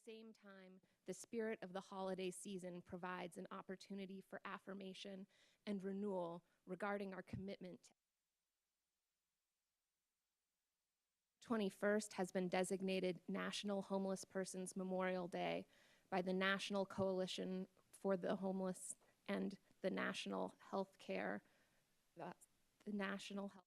same time, the spirit of the holiday season provides an opportunity for affirmation and renewal regarding our commitment. 21st has been designated National Homeless Persons Memorial Day by the National Coalition for the Homeless and the National Healthcare, the National Health.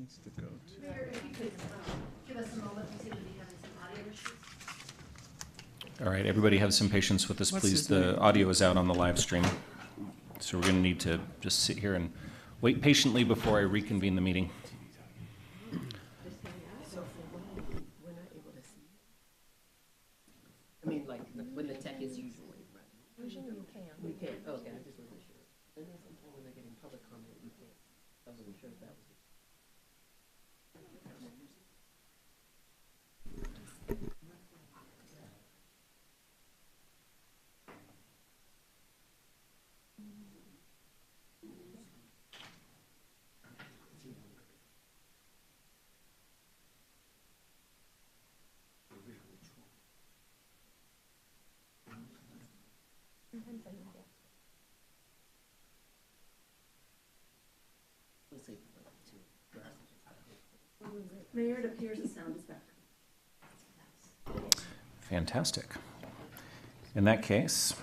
needs to go to. Mayor, if you could give us a moment, we seem to be having some audio issues. All right, everybody have some patience with us, What's please. his The name? audio is out on the live stream. So we're going to need to just sit here and wait patiently before I reconvene the meeting. So we're not able to see. I mean, like, when the tech is usually ready. Usually you can. We can't, okay, I just wasn't sure. And then sometimes when they're getting public comment, you can't. I wasn't sure if that was. We'll see. Mayor, it appears the sound is back. Fantastic. In that case,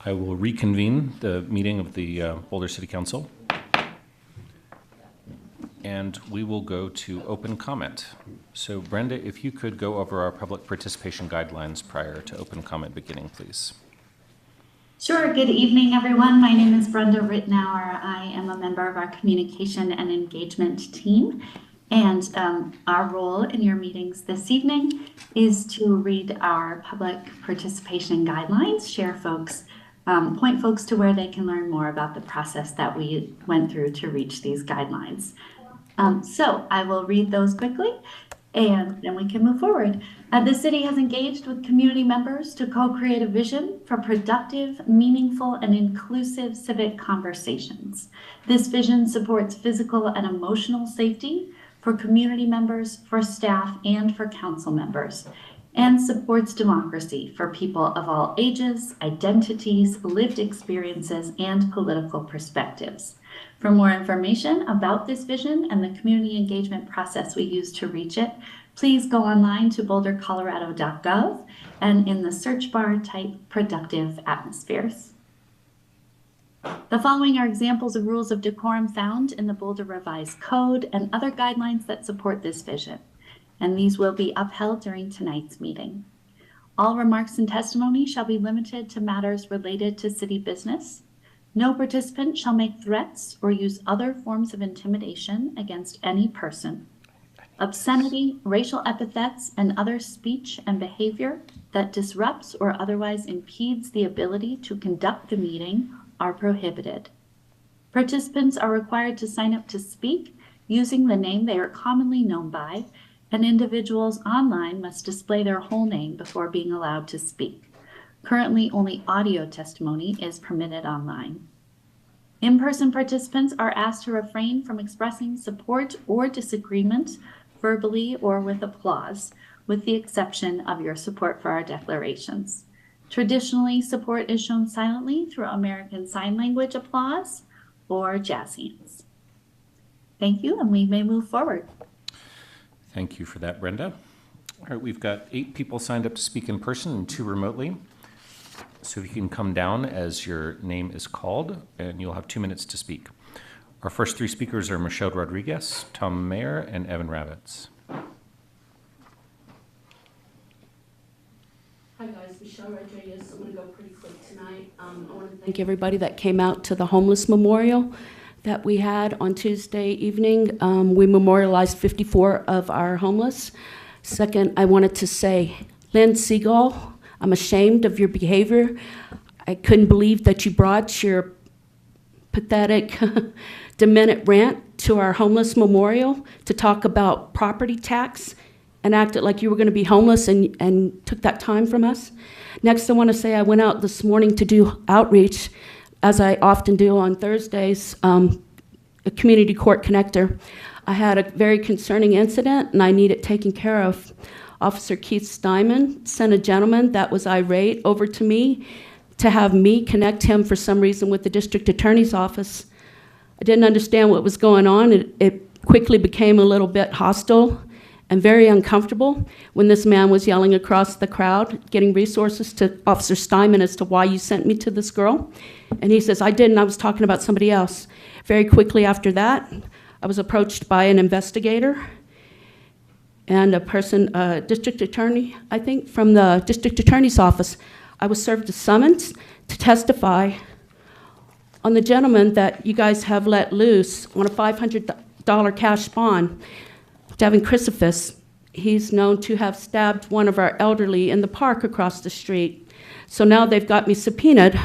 I will reconvene the meeting of the Boulder City Council. And we will go to open comment. So Brenda, if you could go over our public participation guidelines prior to open comment beginning, please. Sure. Good evening, everyone. My name is Brenda Rittenauer. I am a member of our communication and engagement team. And our role in your meetings this evening is to read our public participation guidelines, share folks, point folks to where they can learn more about the process that we went through to reach these guidelines. So I will read those quickly and then we can move forward. The city has engaged with community members to co-create a vision for productive, meaningful, and inclusive civic conversations. This vision supports physical and emotional safety for community members, for staff, and for council members, and supports democracy for people of all ages, identities, lived experiences, and political perspectives. For more information about this vision and the community engagement process we use to reach it, please go online to bouldercolorado.gov and in the search bar type productive atmospheres. The following are examples of rules of decorum found in the Boulder Revised Code and other guidelines that support this vision, and these will be upheld during tonight's meeting. All remarks and testimony shall be limited to matters related to city business. No participant shall make threats or use other forms of intimidation against any person. Obscenity, racial epithets, and other speech and behavior that disrupts or otherwise impedes the ability to conduct the meeting are prohibited. Participants are required to sign up to speak using the name they are commonly known by, and individuals online must display their whole name before being allowed to speak. Currently, only audio testimony is permitted online. In-person participants are asked to refrain from expressing support or disagreement verbally or with applause, with the exception of your support for our declarations. Traditionally, support is shown silently through American Sign Language applause or jazz hands. Thank you, and we may move forward. Thank you for that, Brenda. All right, we've got 8 people signed up to speak in person and 2 remotely. So if you can come down as your name is called, and you'll have 2 minutes to speak. Our first 3 speakers are Michelle Rodriguez, Tom Mayer, and Evan Ravitz. Hi guys, Michelle Rodriguez. I'm going to go pretty quick tonight. I want to thank everybody that came out to the homeless memorial that we had on Tuesday evening. We memorialized 54 of our homeless. Second, I wanted to say, Lynn Seagull, I'm ashamed of your behavior. I couldn't believe that you brought your pathetic, demented rant to our homeless memorial to talk about property tax and acted like you were going to be homeless and took that time from us. Next, I want to say I went out this morning to do outreach, as I often do on Thursdays, a community court connector. I had a very concerning incident, and I need it taken care of. Officer Keith Steinman sent a gentleman that was irate over to me to have me connect him for some reason with the district attorney's office. I didn't understand what was going on. It quickly became a little bit hostile, and very uncomfortable when this man was yelling across the crowd, getting resources to Officer Steinman as to why you sent me to this girl. And he says, I didn't, I was talking about somebody else. Very quickly after that, I was approached by an investigator and a person, district attorney, I think, from the district attorney's office. I was served a summons to testify on the gentleman that you guys have let loose on a $500 cash bond, Devin Chrysifis. He's known to have stabbed one of our elderly in the park across the street. So now they've got me subpoenaed,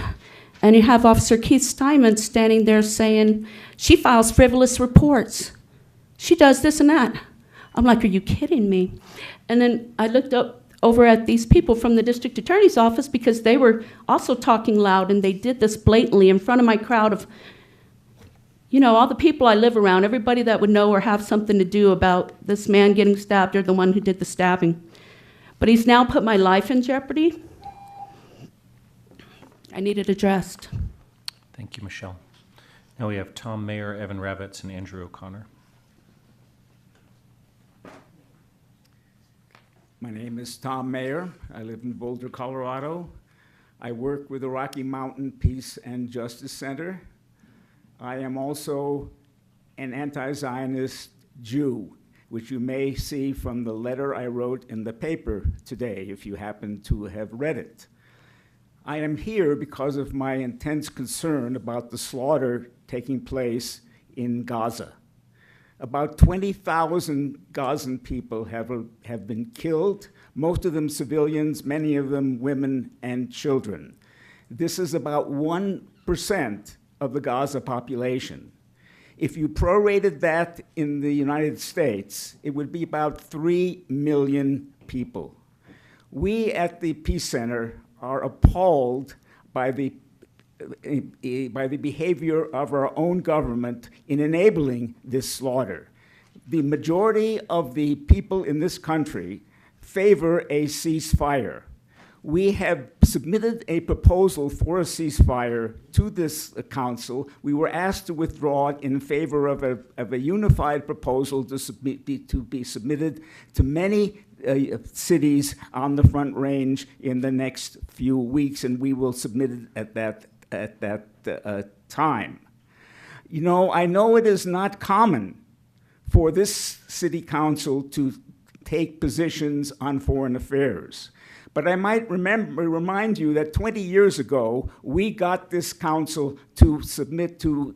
and you have Officer Keith Steinman standing there saying, she files frivolous reports. She does this and that. I'm like, are you kidding me? And then I looked up over at these people from the district attorney's office because they were also talking loud, and they did this blatantly in front of my crowd of, you know, all the people I live around, everybody that would know or have something to do about this man getting stabbed or the one who did the stabbing. But he's now put my life in jeopardy. I need it addressed. Thank you, Michelle. Now we have Tom Mayer, Evan Ravitz, and Andrew O'Connor. My name is Tom Mayer. I live in Boulder, Colorado. I work with the Rocky Mountain Peace and Justice Center. I am also an anti-Zionist Jew, which you may see from the letter I wrote in the paper today, if you happen to have read it. I am here because of my intense concern about the slaughter taking place in Gaza. About 20,000 Gazan people have been killed, most of them civilians, many of them women and children. This is about 1% of the Gaza population. If you prorated that in the United States, it would be about 3 million people. We at the Peace Center are appalled by the behavior of our own government in enabling this slaughter. The majority of the people in this country favor a ceasefire. We have submitted a proposal for a ceasefire to this council. We were asked to withdraw it in favor of a unified proposal to be submitted to many cities on the Front Range in the next few weeks, and we will submit it at that time. You know, I know it is not common for this city council to take positions on foreign affairs. But I might remind you that 20 years ago, we got this council to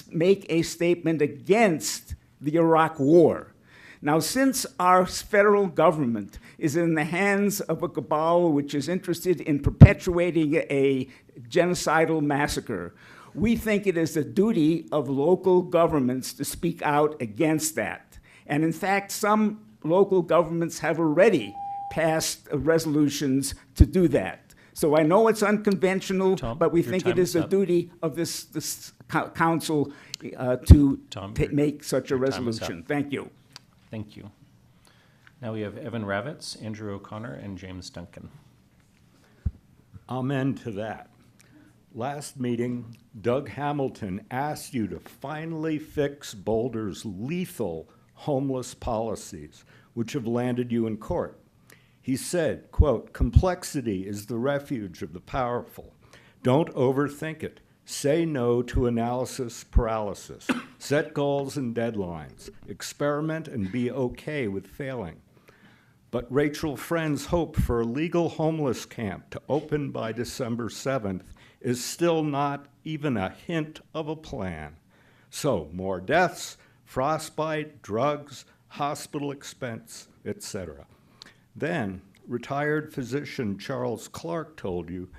make a statement against the Iraq War. Now, since our federal government is in the hands of a cabal which is interested in perpetuating a genocidal massacre, we think it is the duty of local governments to speak out against that. And in fact, some local governments have already passed resolutions to do that. So I know it's unconventional, Tom, but we your think time it is is the up. duty of this council to Tom, make such a your time is resolution. up. Thank you. Thank you. Now we have Evan Ravitz, Andrew O'Connor, and James Duncan. Amen to that. Last meeting, Doug Hamilton asked you to finally fix Boulder's lethal homeless policies, which have landed you in court. He said, quote, complexity is the refuge of the powerful. Don't overthink it. Say no to analysis paralysis. Set goals and deadlines. Experiment and be okay with failing. But Rachel Friend's hope for a legal homeless camp to open by December 7th is still not even a hint of a plan. So more deaths, frostbite, drugs, hospital expense, etc. Then retired physician Charles Clark told you,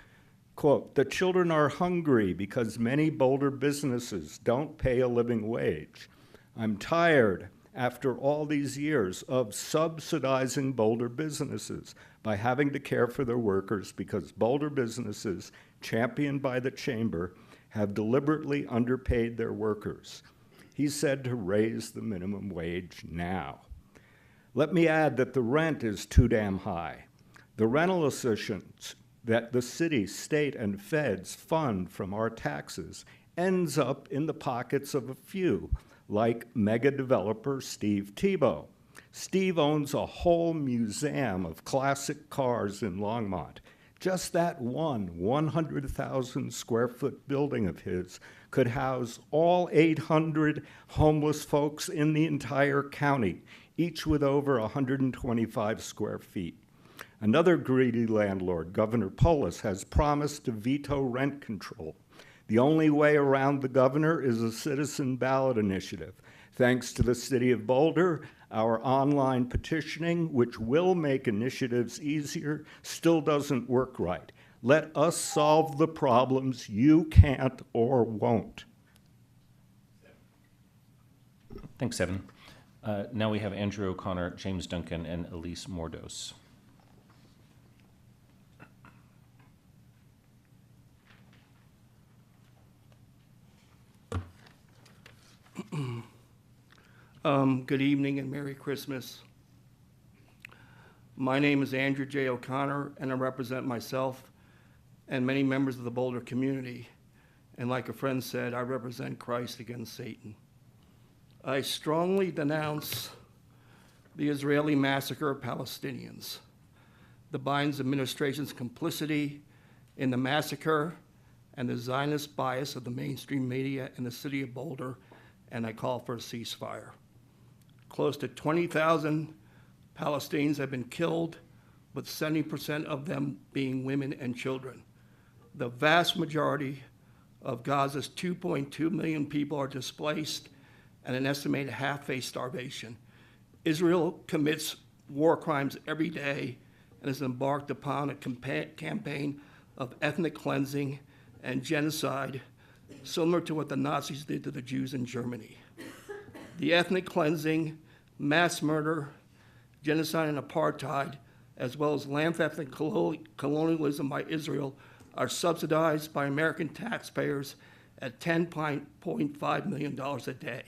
quote, the children are hungry because many Boulder businesses don't pay a living wage. I'm tired after all these years of subsidizing Boulder businesses by having to care for their workers because Boulder businesses, championed by the chamber, have deliberately underpaid their workers. He said to raise the minimum wage now. Let me add that the rent is too damn high. The rental assistance that the city, state, and feds fund from our taxes ends up in the pockets of a few, like mega developer Steve Tebow. Steve owns a whole museum of classic cars in Longmont. Just that one 100,000 square foot building of his could house all 800 homeless folks in the entire county, each with over 125 square feet. Another greedy landlord, Governor Polis, has promised to veto rent control. The only way around the governor is a citizen ballot initiative. Thanks to the city of Boulder, our online petitioning, which will make initiatives easier, still doesn't work right. Let us solve the problems you can't or won't. Thanks, Evan. Now we have Andrew O'Connor, James Duncan, and Elise Mordos. Good evening and Merry Christmas. My name is Andrew J. O'Connor, and I represent myself and many members of the Boulder community. And like a friend said, I represent Christ against Satan. I strongly denounce the Israeli massacre of Palestinians, the Biden administration's complicity in the massacre, and the Zionist bias of the mainstream media in the city of Boulder, and I call for a ceasefire. Close to 20,000 Palestinians have been killed, with 70% of them being women and children. The vast majority of Gaza's 2.2 million people are displaced, and an estimated half face starvation. Israel commits war crimes every day and has embarked upon a campaign of ethnic cleansing and genocide, similar to what the Nazis did to the Jews in Germany. The ethnic cleansing, mass murder, genocide, and apartheid, as well as land-theft colonialism by Israel, are subsidized by American taxpayers at $10.5 million a day.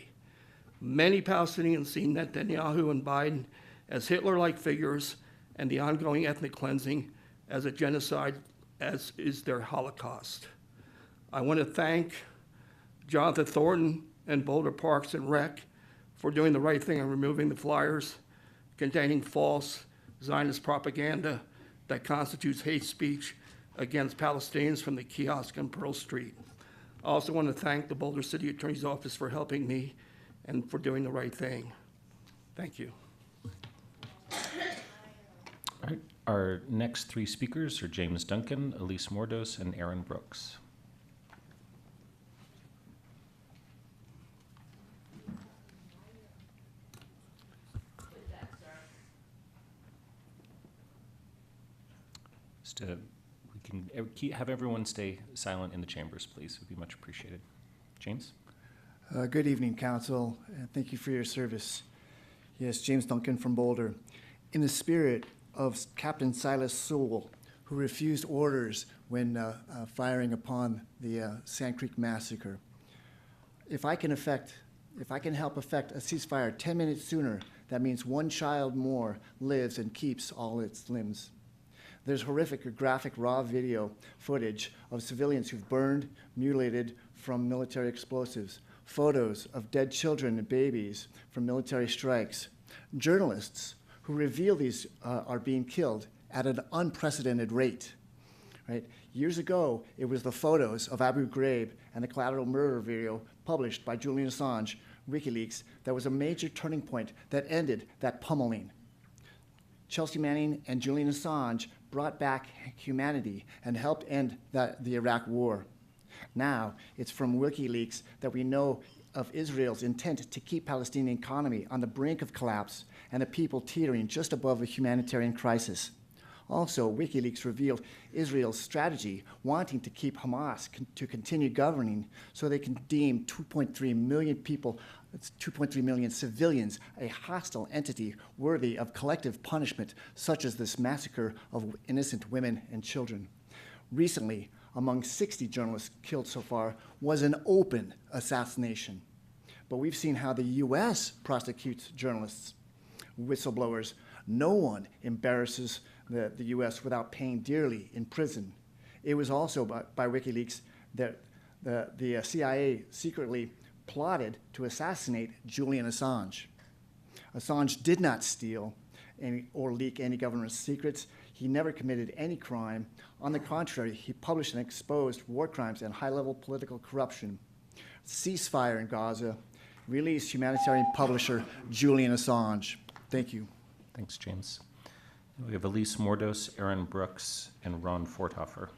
Many Palestinians see Netanyahu and Biden as Hitler-like figures and the ongoing ethnic cleansing as a genocide, as is their Holocaust. I want to thank Jonathan Thornton and Boulder Parks and Rec for doing the right thing and removing the flyers containing false Zionist propaganda that constitutes hate speech against Palestinians from the kiosk on Pearl Street. I also want to thank the Boulder City Attorney's Office for helping me and for doing the right thing. Thank you. All right. Our next three speakers are James Duncan, Elise Mordos, and Aaron Brooks. We can have everyone stay silent in the chambers, please. It would be much appreciated. James? Good evening, Council, and thank you for your service. Yes, James Duncan from Boulder. In the spirit of Captain Silas Sewell, who refused orders when firing upon the Sand Creek Massacre, if I can help effect a ceasefire 10 minutes sooner, that means one child more lives and keeps all its limbs. There's horrific graphic raw video footage of civilians who've burned, mutilated from military explosives, photos of dead children and babies from military strikes. Journalists who reveal these are being killed at an unprecedented rate. Right? Years ago, it was the photos of Abu Ghraib and the collateral murder video published by Julian Assange, WikiLeaks, that was a major turning point that ended that pummeling. Chelsea Manning and Julian Assange brought back humanity and helped end the Iraq War. Now, it's from WikiLeaks that we know of Israel's intent to keep Palestinian economy on the brink of collapse and the people teetering just above a humanitarian crisis. Also, WikiLeaks revealed Israel's strategy, wanting to keep Hamas to continue governing so they can deem 2.3 million people, 2.3 million civilians, a hostile entity worthy of collective punishment, such as this massacre of innocent women and children. Recently, among 60 journalists killed so far, was an open assassination. But we've seen how the US prosecutes journalists, whistleblowers. No one embarrasses the US without paying dearly in prison. It was also by WikiLeaks that the CIA secretly plotted to assassinate Julian Assange. Assange did not steal or leak any government secrets. He never committed any crime. On the contrary, he published and exposed war crimes and high-level political corruption. Ceasefire in Gaza. Release humanitarian publisher Julian Assange. Thank you. Thanks, James. We have Elise Mordos, Aaron Brooks, and Ron Forthofer.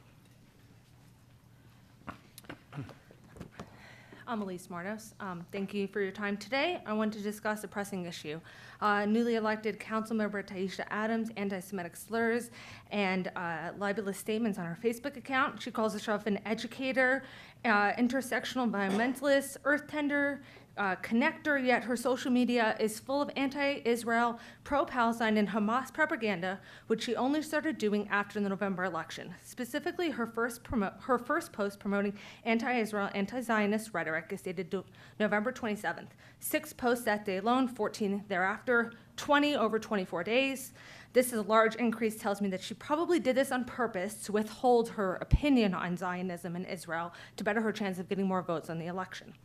I'm Elise Mordos. Thank you for your time today. I want to discuss a pressing issue. Newly elected Councilmember Taisha Adams' anti-Semitic slurs and libelous statements on her Facebook account. She calls herself an educator, intersectional environmentalist, earth tender, connector, yet her social media is full of anti-Israel, pro-Palestine, and Hamas propaganda, which she only started doing after the November election. Specifically, her first post promoting anti-Israel, anti-Zionist rhetoric is dated November 27th. 6 posts that day alone, 14 thereafter, 20 over 24 days. This is a large increase, tells me that she probably did this on purpose to withhold her opinion on Zionism and Israel to better her chance of getting more votes on the election.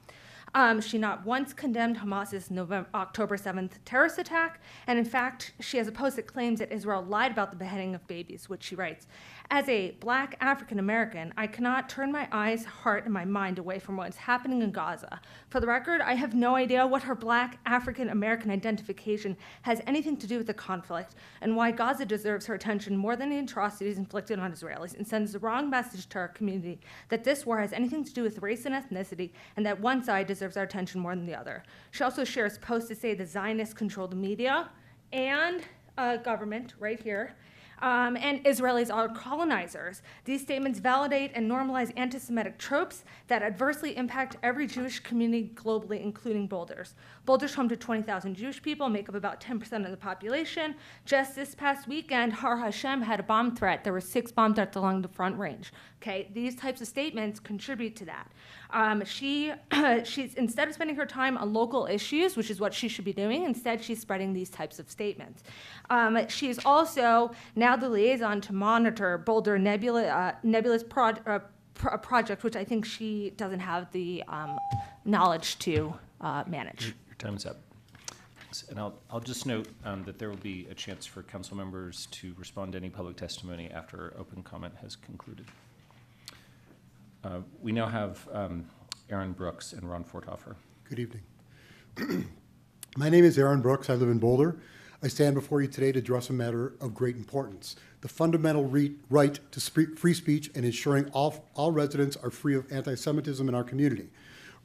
She not once condemned Hamas's October 7th terrorist attack, and in fact, she has a post that claims that Israel lied about the beheading of babies, which she writes, "As a Black African American, I cannot turn my eyes, heart, and my mind away from what's happening in Gaza. For the record, I have no idea what her Black African American identification has anything to do with the conflict, and why Gaza deserves her attention more than the atrocities inflicted on Israelis, and sends the wrong message to our community that this war has anything to do with race and ethnicity, and that one side deserves our attention more than the other." She also shares posts that say the Zionists control the media and government, right here, and Israelis are colonizers. These statements validate and normalize anti-Semitic tropes that adversely impact every Jewish community globally, including Boulder's. Boulder's home to 20,000 Jewish people, make up about 10% of the population. Just this past weekend, Har Hashem had a bomb threat. There were 6 bomb threats along the Front Range. Okay, these types of statements contribute to that. She's instead of spending her time on local issues, which is what she should be doing, instead she's spreading these types of statements. She is also now the liaison to monitor Boulder nebulous project, which I think she doesn't have the knowledge to manage. Your time's up. Thanks. And I'll just note that there will be a chance for council members to respond to any public testimony after open comment has concluded. We now have Aaron Brooks and Ron Forthofer. Good evening. My name is Aaron Brooks. I live in Boulder. I stand before you today to address a matter of great importance, the fundamental right to free speech and ensuring all residents are free of anti-Semitism in our community.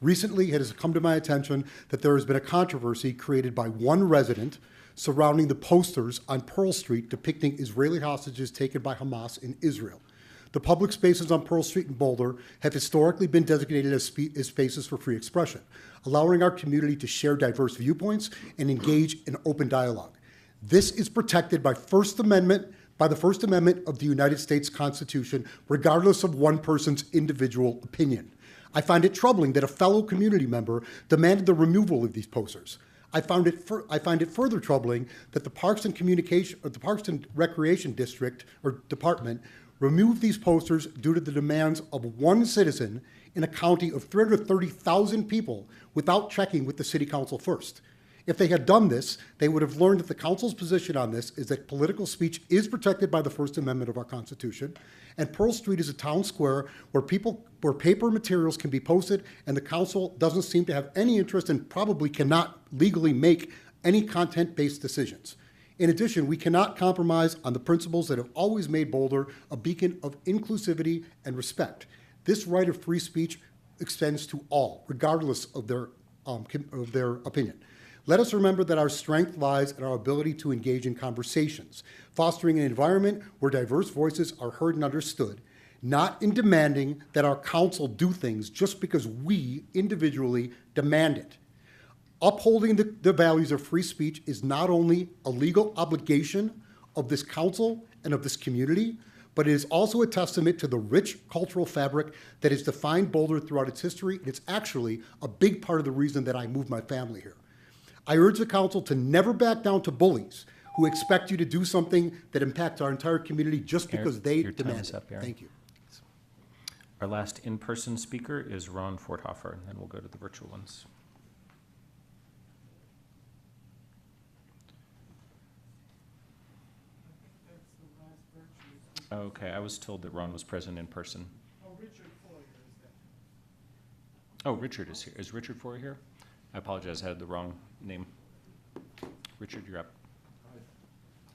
Recently, it has come to my attention that there has been a controversy created by one resident surrounding the posters on Pearl Street depicting Israeli hostages taken by Hamas in Israel. The public spaces on Pearl Street in Boulder have historically been designated as spaces for free expression, allowing our community to share diverse viewpoints and engage in open dialogue. This is protected by the First Amendment of the United States Constitution, regardless of one person's individual opinion. I find it troubling that a fellow community member demanded the removal of these posters. I find it further troubling that the Parks and Recreation District or Department removed these posters due to the demands of one citizen in a county of 330,000 people without checking with the city council first. If they had done this, they would have learned that the council's position on this is that political speech is protected by the First Amendment of our Constitution, and Pearl Street is a town square where paper materials can be posted, and the council doesn't seem to have any interest and probably cannot legally make any content-based decisions. In addition, we cannot compromise on the principles that have always made Boulder a beacon of inclusivity and respect. This right of free speech extends to all, regardless of their opinion. Let us remember that our strength lies in our ability to engage in conversations, fostering an environment where diverse voices are heard and understood, not in demanding that our council do things just because we individually demand it. Upholding the values of free speech is not only a legal obligation of this council and of this community, but it is also a testament to the rich cultural fabric that has defined Boulder throughout its history. It's actually a big part of the reason that I moved my family here. I urge the council to never back down to bullies who expect you to do something that impacts our entire community just because they demand it. Thank you. Our last in-person speaker is Ron Forthofer, and then we'll go to the virtual ones. Okay, I was told that Ron was present in person. Oh, Richard is here. Is Richard Foyer here? I apologize, I had the wrong name. Richard, you're up.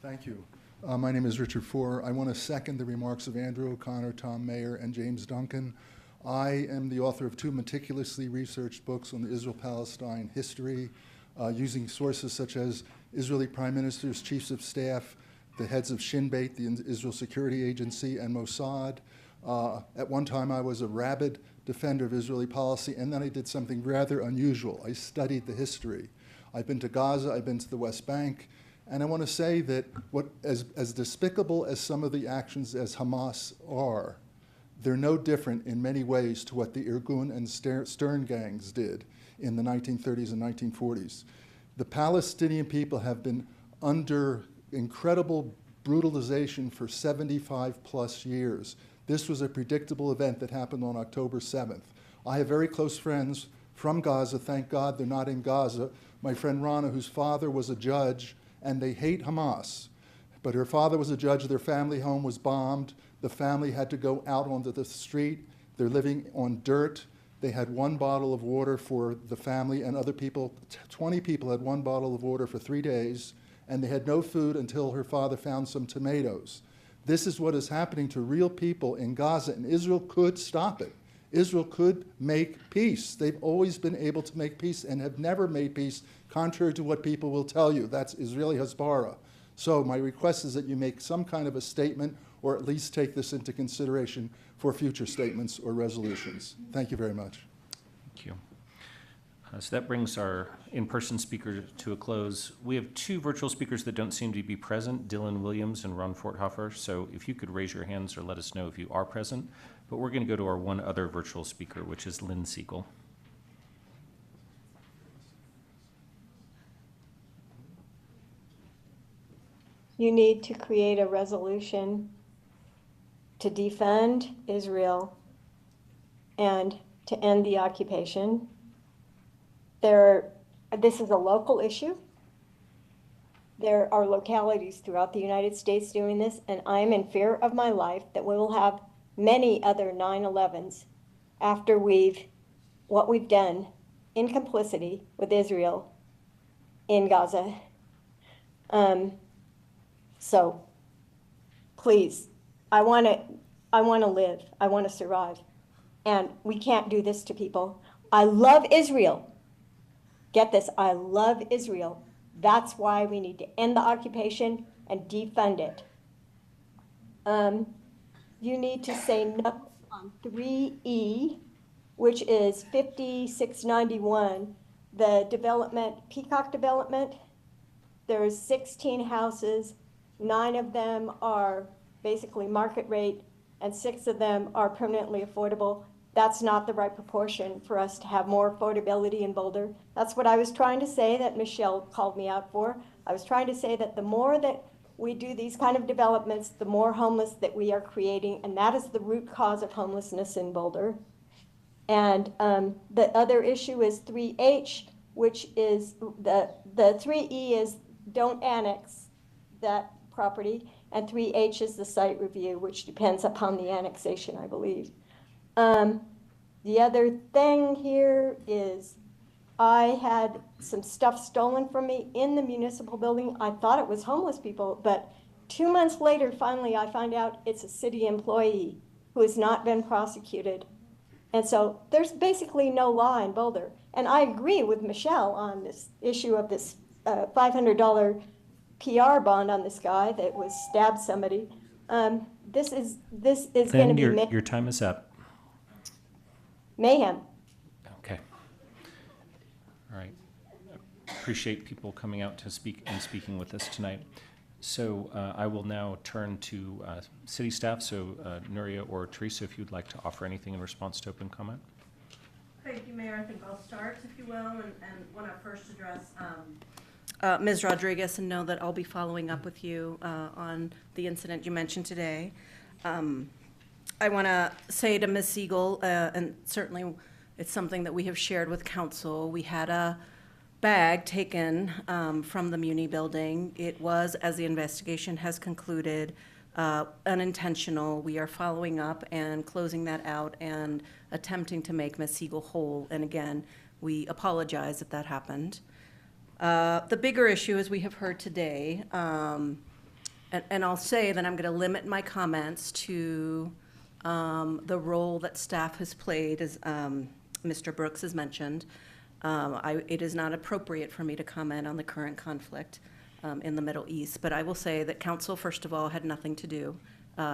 Thank you. My name is Richard Foer. I want to second the remarks of Andrew O'Connor, Tom Mayer, and James Duncan. I am the author of 2 meticulously researched books on the Israel-Palestine history, using sources such as Israeli prime ministers, chiefs of staff, the heads of Shin Bet, the Israel Security Agency, and Mossad. At one time, I was a rabid defender of Israeli policy, and then I did something rather unusual. I studied the history. I've been to Gaza, I've been to the West Bank, and I want to say that as despicable as some of the actions as Hamas are, they're no different in many ways to what the Irgun and Stern gangs did in the 1930s and 1940s. The Palestinian people have been under incredible brutalization for 75 plus years. This was a predictable event that happened on October 7th. I have very close friends from Gaza. Thank God they're not in Gaza. My friend Rana, whose father was a judge, and they hate Hamas. But her father was a judge, their family home was bombed. The family had to go out onto the street. They're living on dirt. They had 1 bottle of water for the family, and other people, 20 people had 1 bottle of water for 3 days, and they had no food until her father found some tomatoes. This is what is happening to real people in Gaza, and Israel could stop it. Israel could make peace. They've always been able to make peace and have never made peace, contrary to what people will tell you. That's Israeli Hasbara. So my request is that you make some kind of a statement, or at least take this into consideration for future statements or resolutions. Thank you very much. Thank you. So that brings our in-person speaker to a close. We have 2 virtual speakers that don't seem to be present, Dylan Williams and Ron Forthofer. So if you could raise your hands or let us know if you are present. But we're going to go to our one other virtual speaker, which is Lynn Siegel. You need to create a resolution to defund Israel and to end the occupation. This is a local issue. There are localities throughout the United States doing this, and I am in fear of my life that we will have many other 9/11s after what we've done in complicity with Israel in Gaza. So please, I want to live. I want to survive. And we can't do this to people. I love Israel. Get this, I love Israel. That's why we need to end the occupation and defund it. You need to say no on 3E, which is 5691, the development, Peacock development. There's 16 houses. 9 of them are basically market rate, and 6 of them are permanently affordable. That's not the right proportion for us to have more affordability in Boulder. That's what I was trying to say that Michelle called me out for. I was trying to say that the more that we do these kind of developments, the more homeless that we are creating, and that is the root cause of homelessness in Boulder. And the other issue is 3H, which is the 3E is don't annex that property, and 3H is the site review, which depends upon the annexation, I believe. The other thing here is I had some stuff stolen from me in the municipal building. I thought it was homeless people, but 2 months later, finally, I find out it's a city employee who has not been prosecuted. And so there's basically no law in Boulder. And I agree with Michelle on this issue of this $500 PR bond on this guy that was stabbed somebody. This is going to be your time is up. Mayhem. Okay. All right. Appreciate people coming out to speak and speaking with us tonight. So I will now turn to city staff. So Nuria or Teresa, if you'd like to offer anything in response to open comment. Thank you, Mayor. I think I'll start, if you will, and want to first address Ms. Rodriguez and know that I'll be following up with you on the incident you mentioned today. I want to say to Ms. Siegel, and certainly it's something that we have shared with council, we had a bag taken from the Muni building. It was, as the investigation has concluded, unintentional. We are following up and closing that out and attempting to make Ms. Siegel whole. And again, we apologize that that happened. The bigger issue, as we have heard today, and I'll say that I'm going to limit my comments to the role that staff has played, as Mr. Brooks has mentioned. It is not appropriate for me to comment on the current conflict in the Middle East, but I will say that council, first of all, had nothing to do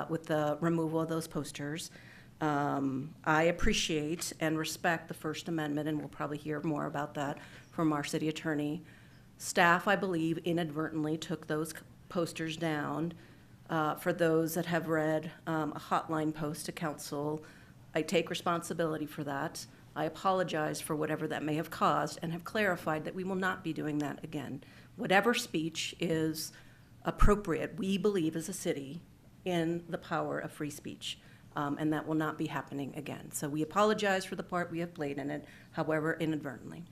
with the removal of those posters. I appreciate and respect the First Amendment, and we'll probably hear more about that from our city attorney. Staff, I believe, inadvertently took those posters down. For those that have read a hotline post to council, I take responsibility for that. I apologize for whatever that may have caused and have clarified that we will not be doing that again. Whatever speech is appropriate, we believe as a city in the power of free speech, and that will not be happening again. So we apologize for the part we have played in it, however inadvertently.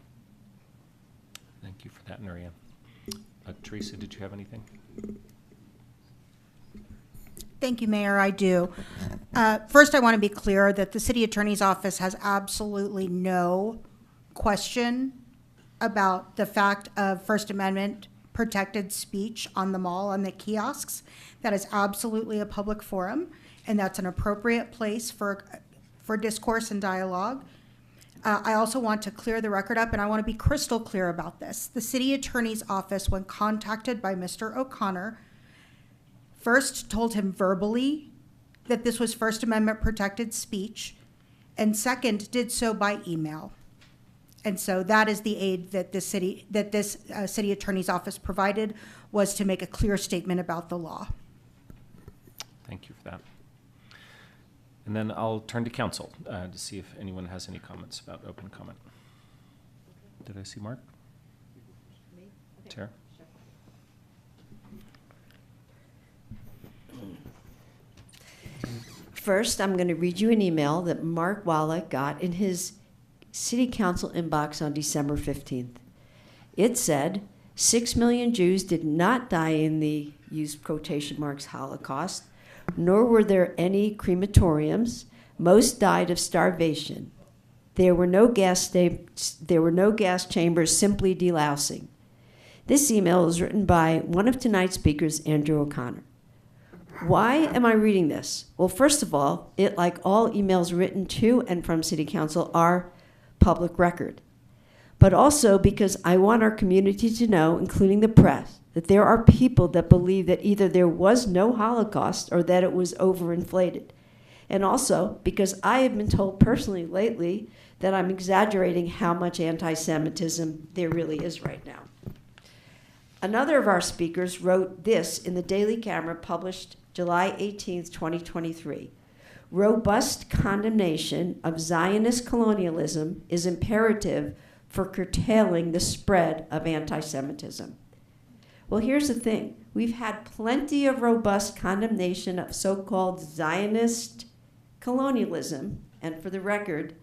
Thank you for that, Nuria. Teresa, did you have anything? Thank you, Mayor. I do. First, I want to be clear that the City Attorney's Office has absolutely no question about the fact of First Amendment protected speech on the mall, on the kiosks. That is absolutely a public forum, and that's an appropriate place for discourse and dialogue. I also want to clear the record up, and I want to be crystal clear about this. The City Attorney's Office, when contacted by Mr. O'Connor, first told him verbally that this was First Amendment protected speech, and second, did so by email. And so that is the aid that this city attorney's office provided, was to make a clear statement about the law. Thank you for that. And then I'll turn to council to see if anyone has any comments about open comment. Did I see Mark? Me? Okay. Tara? First, I'm going to read you an email that Mark Wallach got in his city council inbox on December 15th. It said, 6 million Jews did not die in the, use quotation marks, Holocaust, nor were there any crematoriums. Most died of starvation. There were no gas chambers, simply delousing. This email is written by one of tonight's speakers, Andrew O'Connor. Why am I reading this? Well, first of all, it, like all emails written to and from City Council, are public record. But also because I want our community to know, including the press, that there are people that believe that either there was no Holocaust or that it was overinflated. And also because I have been told personally lately that I'm exaggerating how much anti-Semitism there really is right now. Another of our speakers wrote this in the Daily Camera, published July 18th, 2023. Robust condemnation of Zionist colonialism is imperative for curtailing the spread of anti-Semitism. Well, here's the thing. We've had plenty of robust condemnation of so-called Zionist colonialism, and for the record,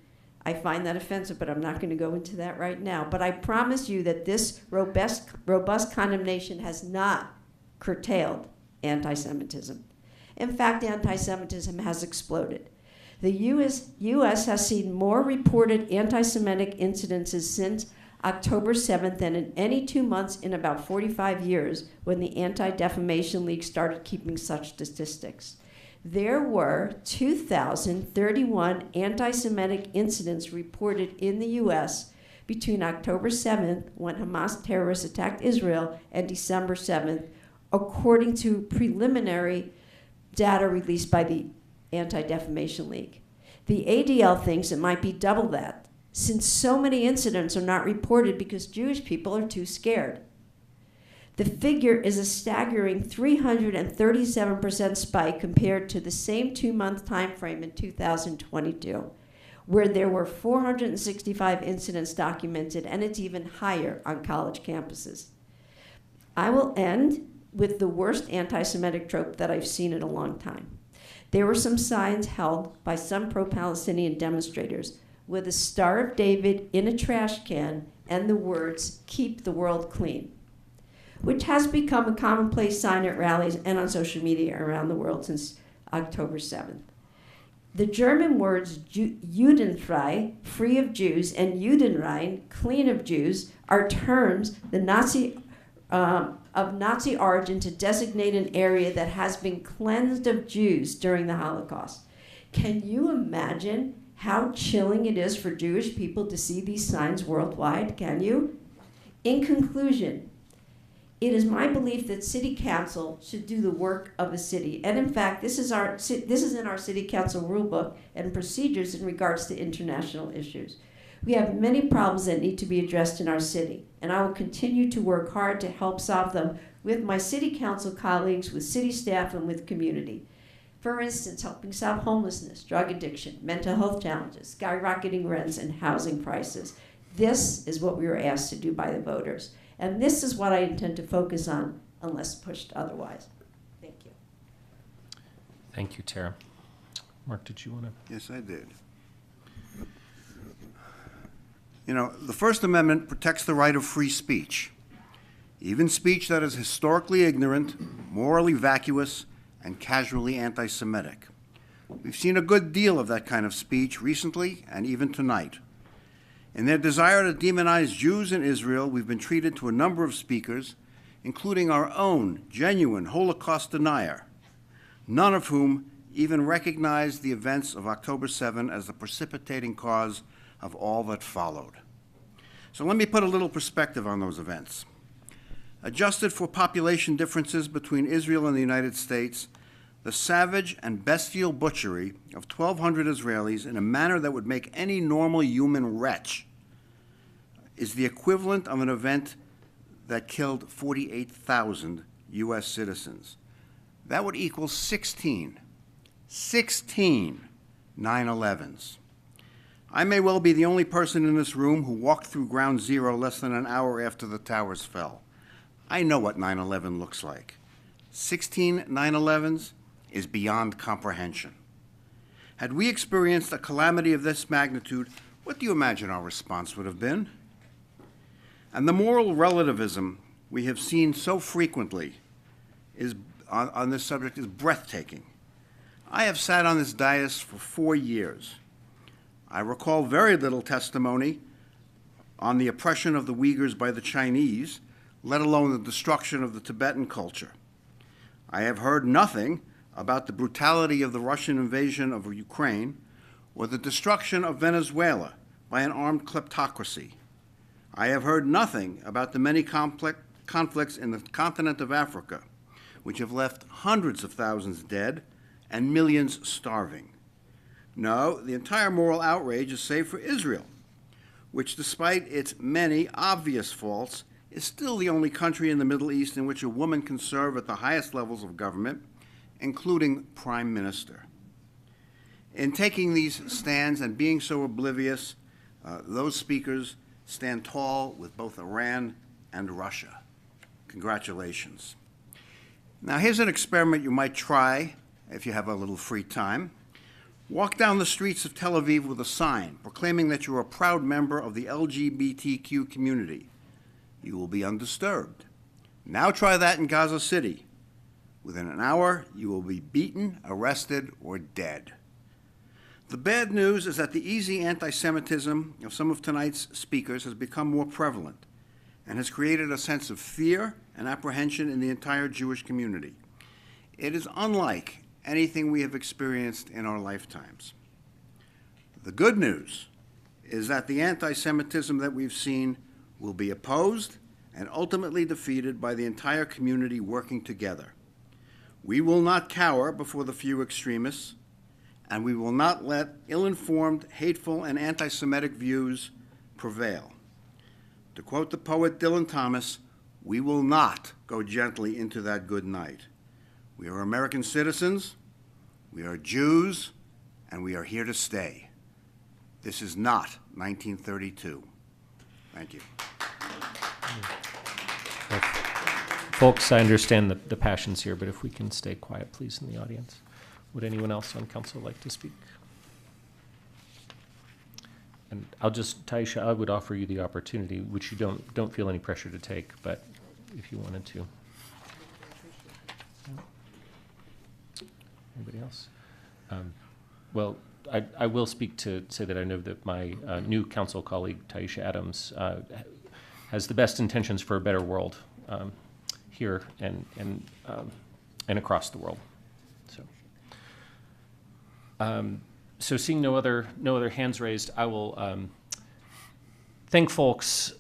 I find that offensive, but I'm not going to go into that right now. But I promise you that this robust condemnation has not curtailed anti-Semitism. In fact, anti-Semitism has exploded. The U.S. has seen more reported anti-Semitic incidences since October 7th than in any 2 months in about 45 years, when the Anti-Defamation League started keeping such statistics. There were 2,031 anti-Semitic incidents reported in the U.S. between October 7th, when Hamas terrorists attacked Israel, and December 7th, according to preliminary data released by the Anti-Defamation League. The ADL thinks it might be double that, since so many incidents are not reported because Jewish people are too scared. The figure is a staggering 337% spike compared to the same 2-month time frame in 2022, where there were 465 incidents documented, and it's even higher on college campuses. I will end with the worst anti-Semitic trope that I've seen in a long time. There were some signs held by some pro-Palestinian demonstrators with a Star of David in a trash can and the words, "Keep the world clean." which has become a commonplace sign at rallies and on social media around the world since October 7th. The German words Judenfrei, free of Jews, and Judenrein, clean of Jews, are terms of Nazi origin to designate an area that has been cleansed of Jews during the Holocaust. Can you imagine how chilling it is for Jewish people to see these signs worldwide? Can you? In conclusion, it is my belief that City Council should do the work of a city. And in fact, this is in our City Council rulebook and procedures in regards to international issues. We have many problems that need to be addressed in our city, and I will continue to work hard to help solve them with my City Council colleagues, with city staff, and with community. For instance, helping solve homelessness, drug addiction, mental health challenges, skyrocketing rents, and housing prices. This is what we were asked to do by the voters. And this is what I intend to focus on unless pushed otherwise. Thank you. Thank you, Tara. Mark, did you want to? Yes, I did. You know, the First Amendment protects the right of free speech, even speech that is historically ignorant, morally vacuous, and casually anti-Semitic. We've seen a good deal of that kind of speech recently and even tonight. In their desire to demonize Jews in Israel, we've been treated to a number of speakers, including our own genuine Holocaust denier, none of whom even recognized the events of October 7 as the precipitating cause of all that followed. So let me put a little perspective on those events. Adjusted for population differences between Israel and the United States, the savage and bestial butchery of 1,200 Israelis in a manner that would make any normal human wretch is the equivalent of an event that killed 48,000 U.S. citizens. That would equal 16 9/11s. I may well be the only person in this room who walked through Ground Zero less than an hour after the towers fell. I know what 9/11 looks like. 16 9/11s is beyond comprehension. Had we experienced a calamity of this magnitude, what do you imagine our response would have been? And the moral relativism we have seen so frequently on this subject is breathtaking. I have sat on this dais for 4 years. I recall very little testimony on the oppression of the Uyghurs by the Chinese, let alone the destruction of the Tibetan culture. I have heard nothing about the brutality of the Russian invasion of Ukraine or the destruction of Venezuela by an armed kleptocracy. I have heard nothing about the many conflicts in the continent of Africa, which have left hundreds of thousands dead and millions starving. No, the entire moral outrage is saved for Israel, which, despite its many obvious faults, is still the only country in the Middle East in which a woman can serve at the highest levels of government, including prime minister. In taking these stands and being so oblivious, those speakers stand tall with both Iran and Russia. Congratulations. Now, here's an experiment you might try if you have a little free time. Walk down the streets of Tel Aviv with a sign proclaiming that you're a proud member of the LGBTQ community. You will be undisturbed. Now try that in Gaza City. Within an hour, you will be beaten, arrested, or dead. The bad news is that the easy anti-Semitism of some of tonight's speakers has become more prevalent and has created a sense of fear and apprehension in the entire Jewish community. It is unlike anything we have experienced in our lifetimes. The good news is that the anti-Semitism that we've seen will be opposed and ultimately defeated by the entire community working together. We will not cower before the few extremists, and we will not let ill-informed, hateful, and anti-Semitic views prevail. To quote the poet Dylan Thomas, we will not go gently into that good night. We are American citizens, we are Jews, and we are here to stay. This is not 1932. Thank you. Folks, I understand the passions here, but if we can stay quiet, please, in the audience. Would anyone else on council like to speak? And I'll just, Taisha, I would offer you the opportunity, which you don't feel any pressure to take, but if you wanted to. Anybody else? Well, I will speak to say that I know that my new council colleague, Taisha Adams, has the best intentions for a better world here and across the world. So seeing no other hands raised, I will thank folks.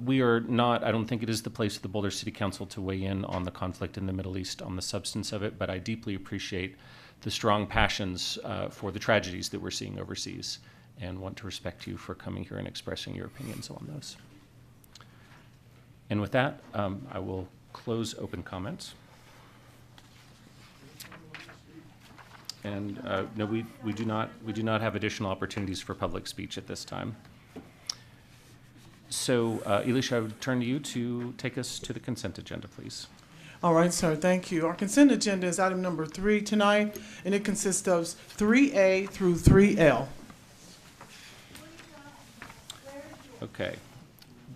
We are not, I don't think it is the place of the Boulder City Council to weigh in on the conflict in the Middle East, on the substance of it, but I deeply appreciate the strong passions for the tragedies that we're seeing overseas, and want to respect you for coming here and expressing your opinions on those. And with that, I will close open comments. And no, we do not have additional opportunities for public speech at this time. So, Elisha, I would turn to you to take us to the consent agenda, please. All right, sir, thank you. Our consent agenda is item number 3 tonight, and it consists of 3A through 3L. Okay.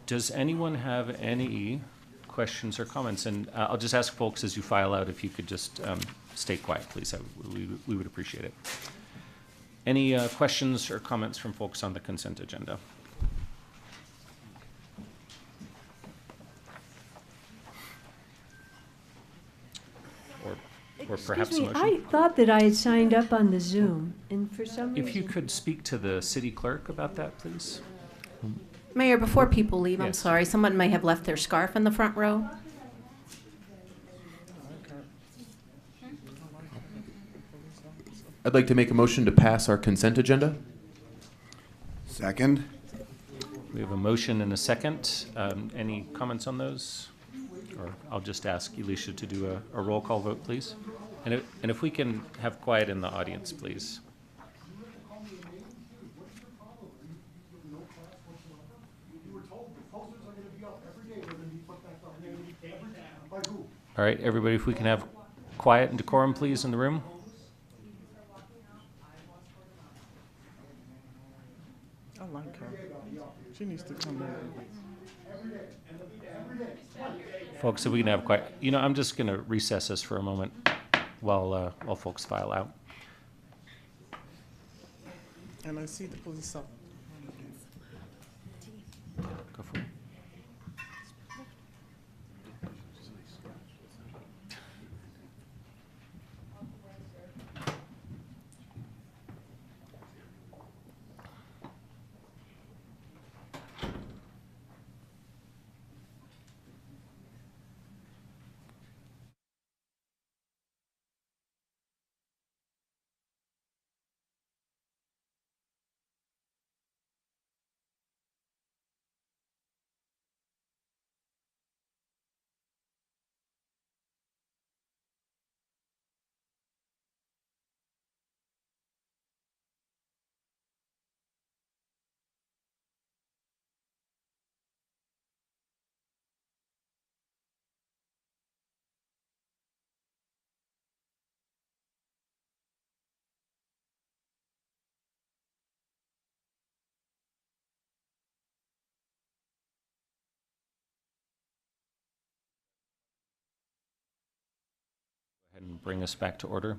Does anyone have any questions or comments? And I'll just ask folks as you file out if you could just stay quiet, please. We would appreciate it. Any questions or comments from folks on the consent agenda? Or perhaps a Excuse me, motion? I thought that I had signed up on the Zoom, and for some reason... If you could speak to the city clerk about that, please. Mayor, before people leave, I'm Yes. sorry, someone may have left their scarf in the front row. I'd like to make a motion to pass our consent agenda. Second. We have a motion and a second. Any comments on those? Or I'll just ask Elisha to do a roll call vote, please. And if we can have quiet in the audience, please. All right, everybody, if we can have quiet and decorum, please, in the room. I like her. She needs to come in. Folks, if we can have quiet. You know, I'm just going to recess us for a moment while folks file out. And I see the police officer. Go for it. And bring us back to order.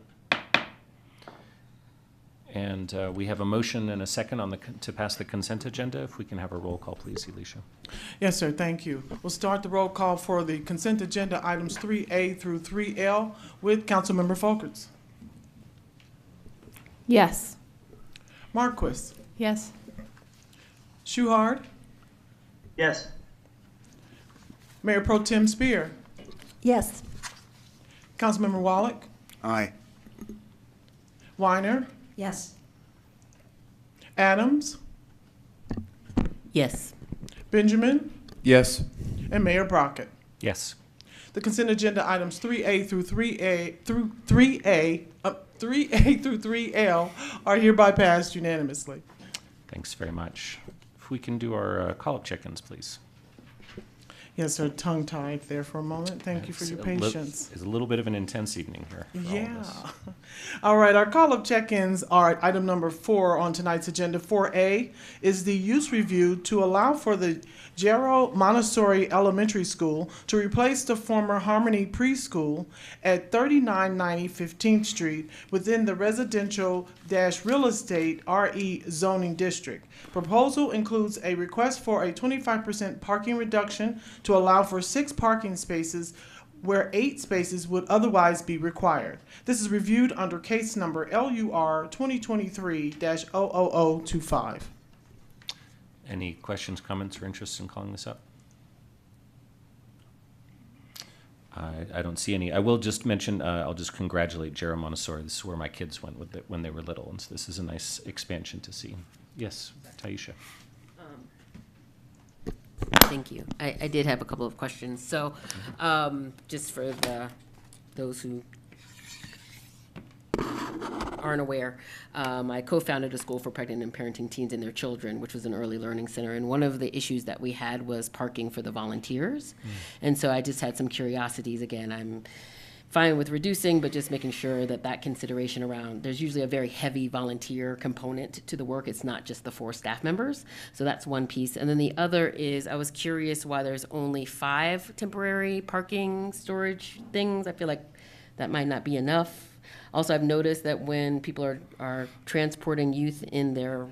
And we have a motion and a second on to pass the consent agenda. If we can have a roll call, please, Elisha. Yes, sir, thank you. We'll start the roll call for the consent agenda items 3A through 3L with Councilmember Folkerts. Yes. Marquis. Yes. Shuhard. Yes. Mayor Pro Tem Spear. Yes. Councilmember Wallach. Aye. Weiner. Yes. Adams. Yes. Benjamin. Yes. And Mayor Brockett. Yes. The consent agenda items 3A through 3A through 3A through 3L are hereby passed unanimously. Thanks very much. If we can do our call-up check-ins, please. Yes, sir, tongue-tied there for a moment. Thank you for your patience. It's a little bit of an intense evening here. For all of Yeah. us. All right, our call-up check-ins are item number 4 on tonight's agenda. 4A is the use review to allow for the Gero Montessori Elementary School to replace the former Harmony Preschool at 3990 15th Street within the residential-real estate RE zoning district. Proposal includes a request for a 25% parking reduction to allow for 6 parking spaces where 8 spaces would otherwise be required. This is reviewed under case number LUR 2023-00025. Any questions, comments, or interest in calling this up? I don't see any. I will just mention, I'll just congratulate Gero Montessori. This is where my kids went with it when they were little, and so this is a nice expansion to see. Yes, Taisha. Thank you. I did have a couple of questions. So, just for those who aren't aware, I co-founded a school for pregnant and parenting teens and their children, which was an early learning center. And one of the issues that we had was parking for the volunteers. And so I just had some curiosities. Again, I'm fine with reducing, but just making sure that that consideration around, there's usually a very heavy volunteer component to the work. It's not just the 4 staff members. So that's one piece. And then the other is, I was curious why there's only 5 temporary parking storage things. I feel like that might not be enough. Also, I've noticed that when people are transporting youth in their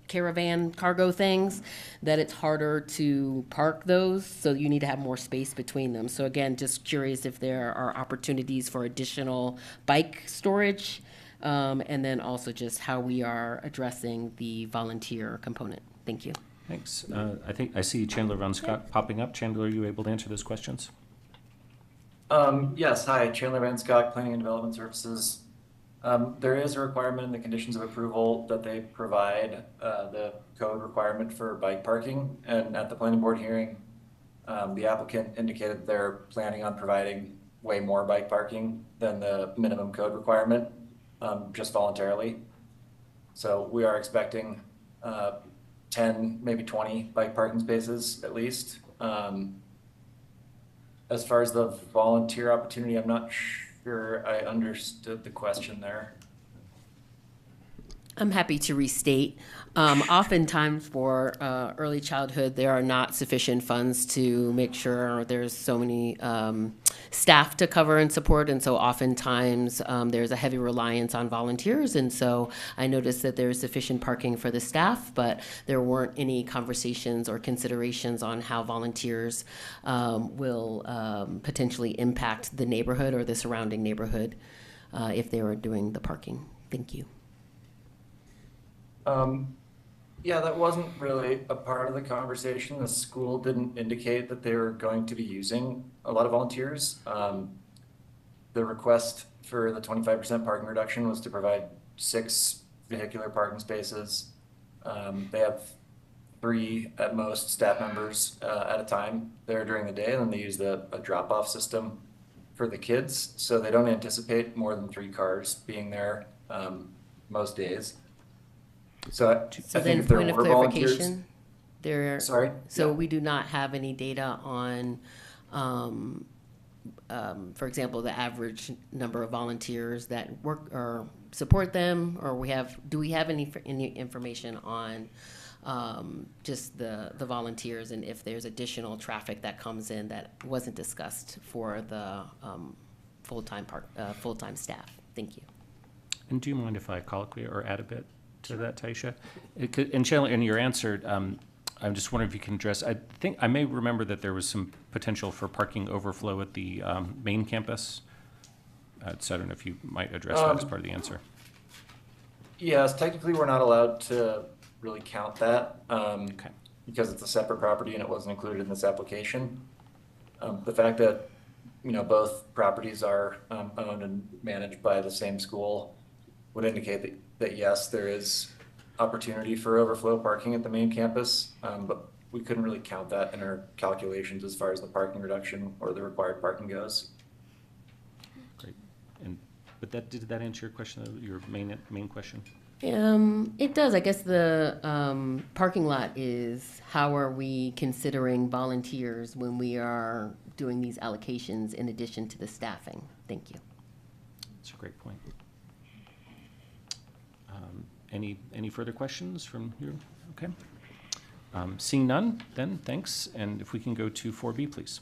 caravan cargo things, that it's harder to park those, so you need to have more space between them. So again, just curious if there are opportunities for additional bike storage, and then also just how we are addressing the volunteer component. Thank you. Thanks. I think I see Chandler Von Scott popping up. Chandler, are you able to answer those questions? Yes, hi, Chandler Van Scott, Planning and Development Services. There is a requirement in the conditions of approval that they provide the code requirement for bike parking. And at the planning board hearing, the applicant indicated they're planning on providing way more bike parking than the minimum code requirement, just voluntarily. So we are expecting 10, maybe 20 bike parking spaces at least. As far as the volunteer opportunity, I'm not sure I understood the question there. I'm happy to restate. Oftentimes for early childhood, there are not sufficient funds to make sure there's so many staff to cover and support. And so oftentimes there's a heavy reliance on volunteers. And so I noticed that there's sufficient parking for the staff, but there weren't any conversations or considerations on how volunteers will potentially impact the neighborhood or the surrounding neighborhood if they were doing the parking. Thank you. Yeah, that wasn't really a part of the conversation. The school didn't indicate that they were going to be using a lot of volunteers. The request for the 25% parking reduction was to provide 6 vehicular parking spaces. They have 3 at most staff members at a time there during the day, and then they use a drop-off system for the kids. So they don't anticipate more than 3 cars being there most days. So I think if there point of were volunteers, clarification, there. Sorry? So Yeah. we do not have any data on, for example, the average number of volunteers that work or support them, or do we have any information on just the volunteers and if there's additional traffic that comes in that wasn't discussed for the full-time staff? Thank you. And do you mind if I colloquy or add a bit to that, Taisha? And Chandler, in your answer, I'm just wondering if you can address, I think I may remember that there was some potential for parking overflow at the main campus. So I don't know if you might address that as part of the answer. Yes, technically we're not allowed to really count that because it's a separate property and it wasn't included in this application. The fact that both properties are owned and managed by the same school would indicate that yes, there is opportunity for overflow parking at the main campus, but we couldn't really count that in our calculations as far as the parking reduction or the required parking goes. Great. But did that answer your question, your main question? It does. I guess the parking lot is how are we considering volunteers when we are doing these allocations in addition to the staffing? Thank you. That's a great point. Any further questions from you? Okay. Seeing none, then thanks. And if we can go to 4B, please.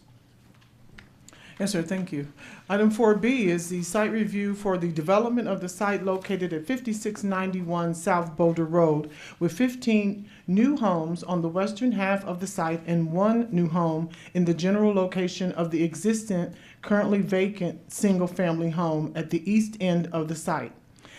Yes, sir, thank you. Item 4B is the site review for the development of the site located at 5691 South Boulder Road with 15 new homes on the western half of the site and 1 new home in the general location of the existing, currently vacant, single-family home at the east end of the site.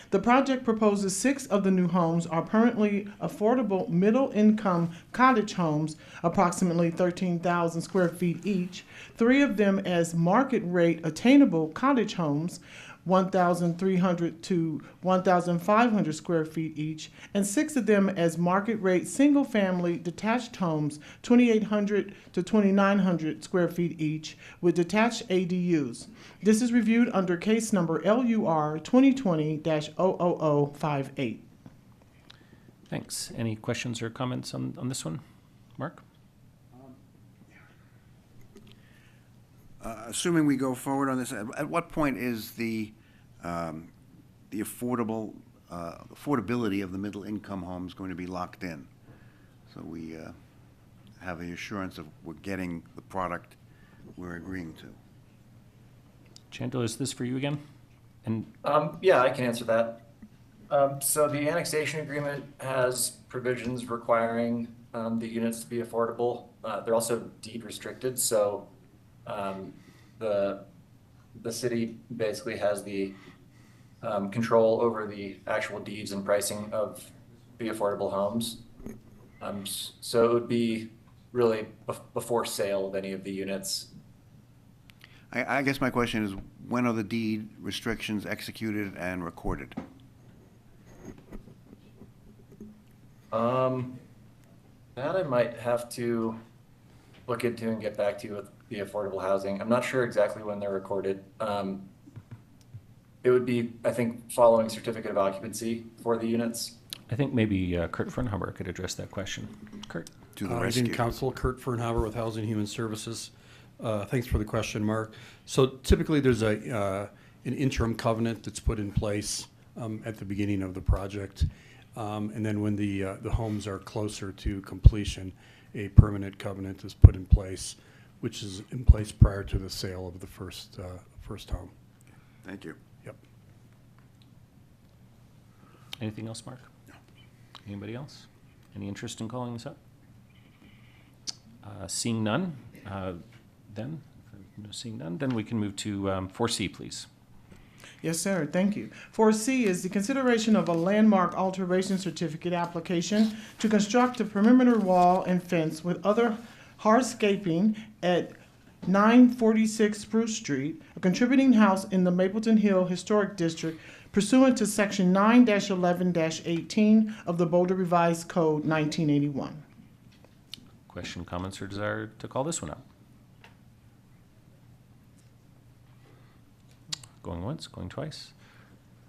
The project proposes 6 of the new homes are permanently affordable middle-income cottage homes, approximately 13,000 square feet each, 3 of them as market-rate attainable cottage homes, 1,300 to 1,500 square feet each, and 6 of them as market-rate single-family detached homes, 2,800 to 2,900 square feet each, with detached ADUs. This is reviewed under case number LUR 2020-00058. Thanks. Any questions or comments on this one? Mark? Assuming we go forward on this, at what point is the affordability of the middle-income homes going to be locked in? So we have the assurance of we're getting the product we're agreeing to. Chandler, is this for you again? And yeah, I can answer that. So the annexation agreement has provisions requiring the units to be affordable. They're also deed restricted, so the city basically has the control over the actual deeds and pricing of the affordable homes. So it would be really before sale of any of the units. I guess my question is, when are the deed restrictions executed and recorded? That I might have to look into and get back to you with the affordable housing. I'm not sure exactly when they're recorded. It would be, I think, following certificate of occupancy for the units. I think maybe Kurt Fernhaber could address that question. Kurt? To the rescue. Evening, Council. Kurt Fernhaber with Housing and Human Services. Thanks for the question, Mark. So typically there's an interim covenant that's put in place at the beginning of the project. And then when the homes are closer to completion, a permanent covenant is put in place, which is in place prior to the sale of the first home. Thank you. Yep. Anything else, Mark? No. Anybody else? Any interest in calling this up? Seeing none, then we can move to 4C, please. Yes, sir. Thank you. 4C is the consideration of a landmark alteration certificate application to construct a perimeter wall and fence with other hardscaping at 946 Spruce Street, a contributing house in the Mapleton Hill Historic District pursuant to Section 9-11-18 of the Boulder Revised Code 1981. Question, comments, or desire to call this one up? Going once, going twice.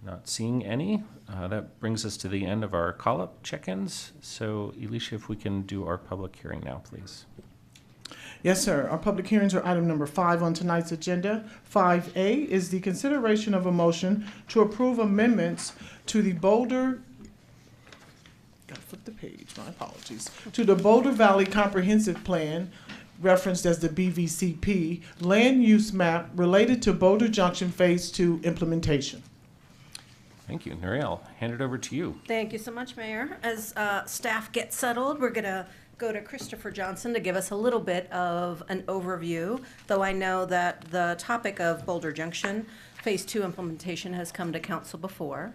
Not seeing any. That brings us to the end of our call-up check-ins. So, Elisha, if we can do our public hearing now, please. Yes, sir. Our public hearings are item number 5 on tonight's agenda. 5A is the consideration of a motion to approve amendments to the Boulder, gotta flip the page, my apologies, to the Boulder Valley Comprehensive Plan, referenced as the BVCP, land use map related to Boulder Junction Phase 2 implementation. Thank you. Nuri, I'll hand it over to you. Thank you so much, Mayor. As staff gets settled, we're going to go to Christopher Johnson to give us a little bit of an overview, though I know that the topic of Boulder Junction Phase 2 implementation has come to council before.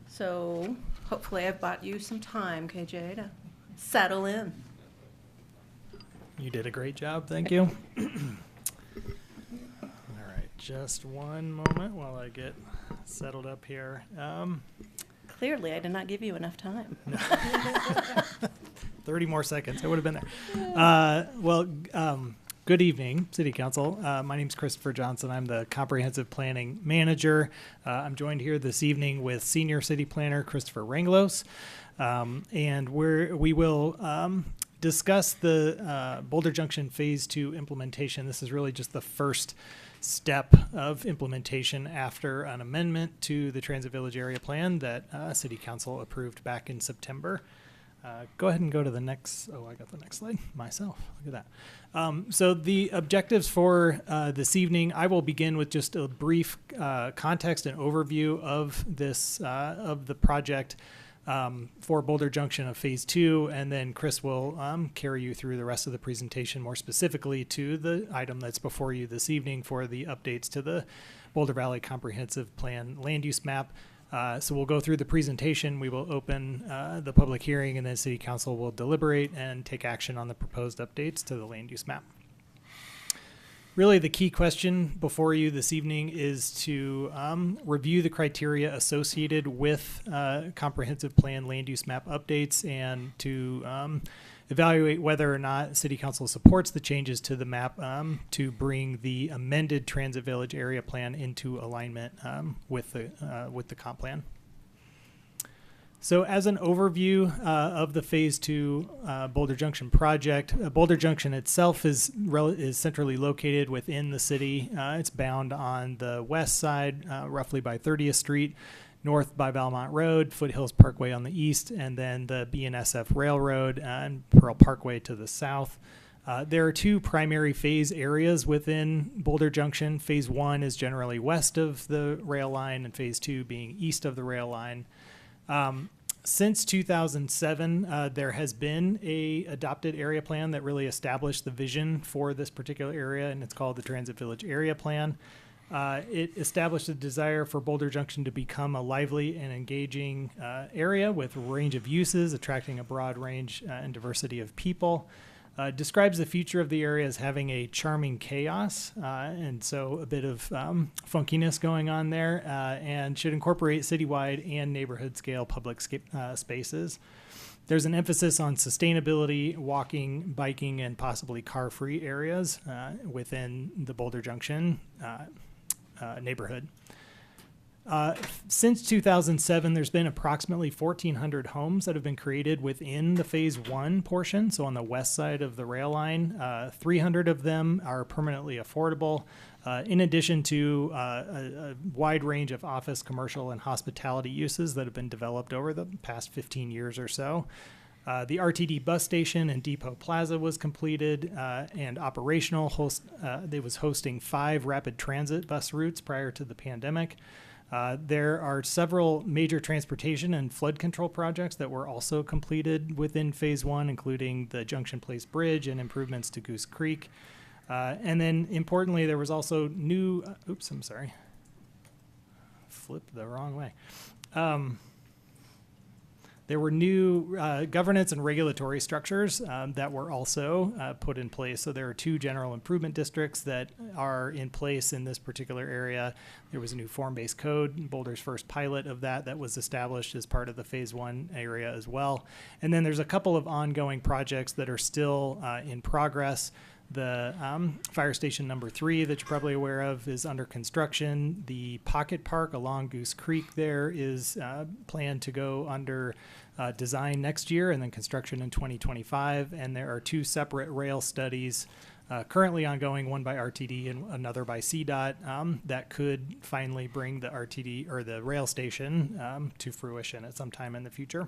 So hopefully I've bought you some time, KJ, to settle in. You did a great job, thank you. All right, just one moment while I get settled up here. Clearly, I did not give you enough time. 30 more seconds, I would have been there. Good evening, City Council. My name is Christopher Johnson. I'm the Comprehensive Planning Manager. I'm joined here this evening with Senior City Planner Christopher Ranglos, and we will discuss the Boulder Junction Phase 2 implementation. This is really just the first step of implementation after an amendment to the Transit Village Area Plan that City Council approved back in September. Go ahead and go to the next. Oh, I got the next slide myself. Look at that. So the objectives for this evening, I will begin with just a brief context and overview of this of the project for Boulder Junction of Phase 2, and then Chris will carry you through the rest of the presentation, more specifically to the item that's before you this evening for the updates to the Boulder Valley Comprehensive Plan land use map. So we'll go through the presentation, we will open the public hearing, and then City Council will deliberate and take action on the proposed updates to the land use map. Really, the key question before you this evening is to review the criteria associated with comprehensive plan land use map updates and to evaluate whether or not City Council supports the changes to the map to bring the amended Transit Village Area Plan into alignment with the comp plan. So as an overview of the Phase 2 Boulder Junction project, Boulder Junction itself is centrally located within the city. It's bound on the west side, roughly by 30th Street, north by Valmont Road, Foothills Parkway on the east, and then the BNSF Railroad and Pearl Parkway to the south. There are two primary phase areas within Boulder Junction. Phase 1 is generally west of the rail line, and Phase 2 being east of the rail line. Since 2007, there has been a adopted area plan that really established the vision for this particular area, and it's called the Transit Village Area Plan. It established a desire for Boulder Junction to become a lively and engaging area with a range of uses, attracting a broad range and diversity of people. Describes the future of the area as having a charming chaos, and so a bit of funkiness going on there, and should incorporate citywide and neighborhood scale public spaces. There's an emphasis on sustainability, walking, biking, and possibly car-free areas within the Boulder Junction neighborhood. Since 2007, there's been approximately 1,400 homes that have been created within the Phase 1 portion, so on the west side of the rail line. 300 of them are permanently affordable, in addition to a wide range of office, commercial, and hospitality uses that have been developed over the past 15 years or so. The RTD bus station and Depot Plaza was completed and operational. It was hosting 5 rapid transit bus routes prior to the pandemic. There are several major transportation and flood control projects that were also completed within Phase 1, including the Junction Place Bridge and improvements to Goose Creek. And then importantly, there was also new, flipped the wrong way. There were new governance and regulatory structures that were also put in place. So there are 2 general improvement districts that are in place in this particular area. There was a new form-based code, Boulder's first pilot of that was established as part of the Phase 1 area as well. And then there's a couple of ongoing projects that are still in progress. The fire station number 3 that you're probably aware of is under construction. The Pocket Park along Goose Creek there is planned to go under design next year and then construction in 2025. And there are 2 separate rail studies currently ongoing, one by RTD and another by CDOT, that could finally bring the RTD or the rail station to fruition at some time in the future.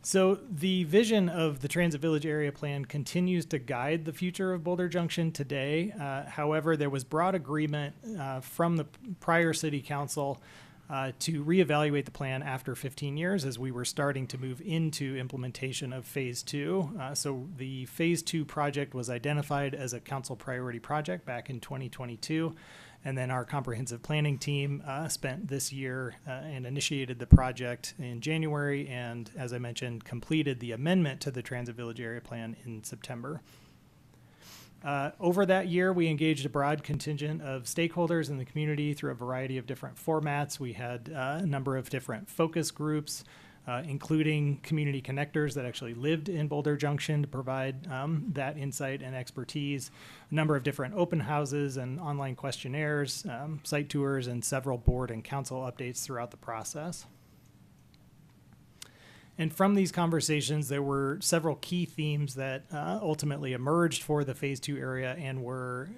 So the vision of the Transit Village Area Plan continues to guide the future of Boulder Junction today. However, there was broad agreement from the prior City Council to reevaluate the plan after 15 years as we were starting to move into implementation of Phase 2. So the Phase 2 project was identified as a council priority project back in 2022. And then our comprehensive planning team spent this year and initiated the project in January and, as I mentioned, completed the amendment to the Transit Village Area Plan in September. Over that year, we engaged a broad contingent of stakeholders in the community through a variety of different formats. We had a number of different focus groups, including community connectors that actually lived in Boulder Junction to provide that insight and expertise, a number of different open houses and online questionnaires, site tours, and several board and council updates throughout the process. And from these conversations, there were several key themes that ultimately emerged for the Phase 2 area and were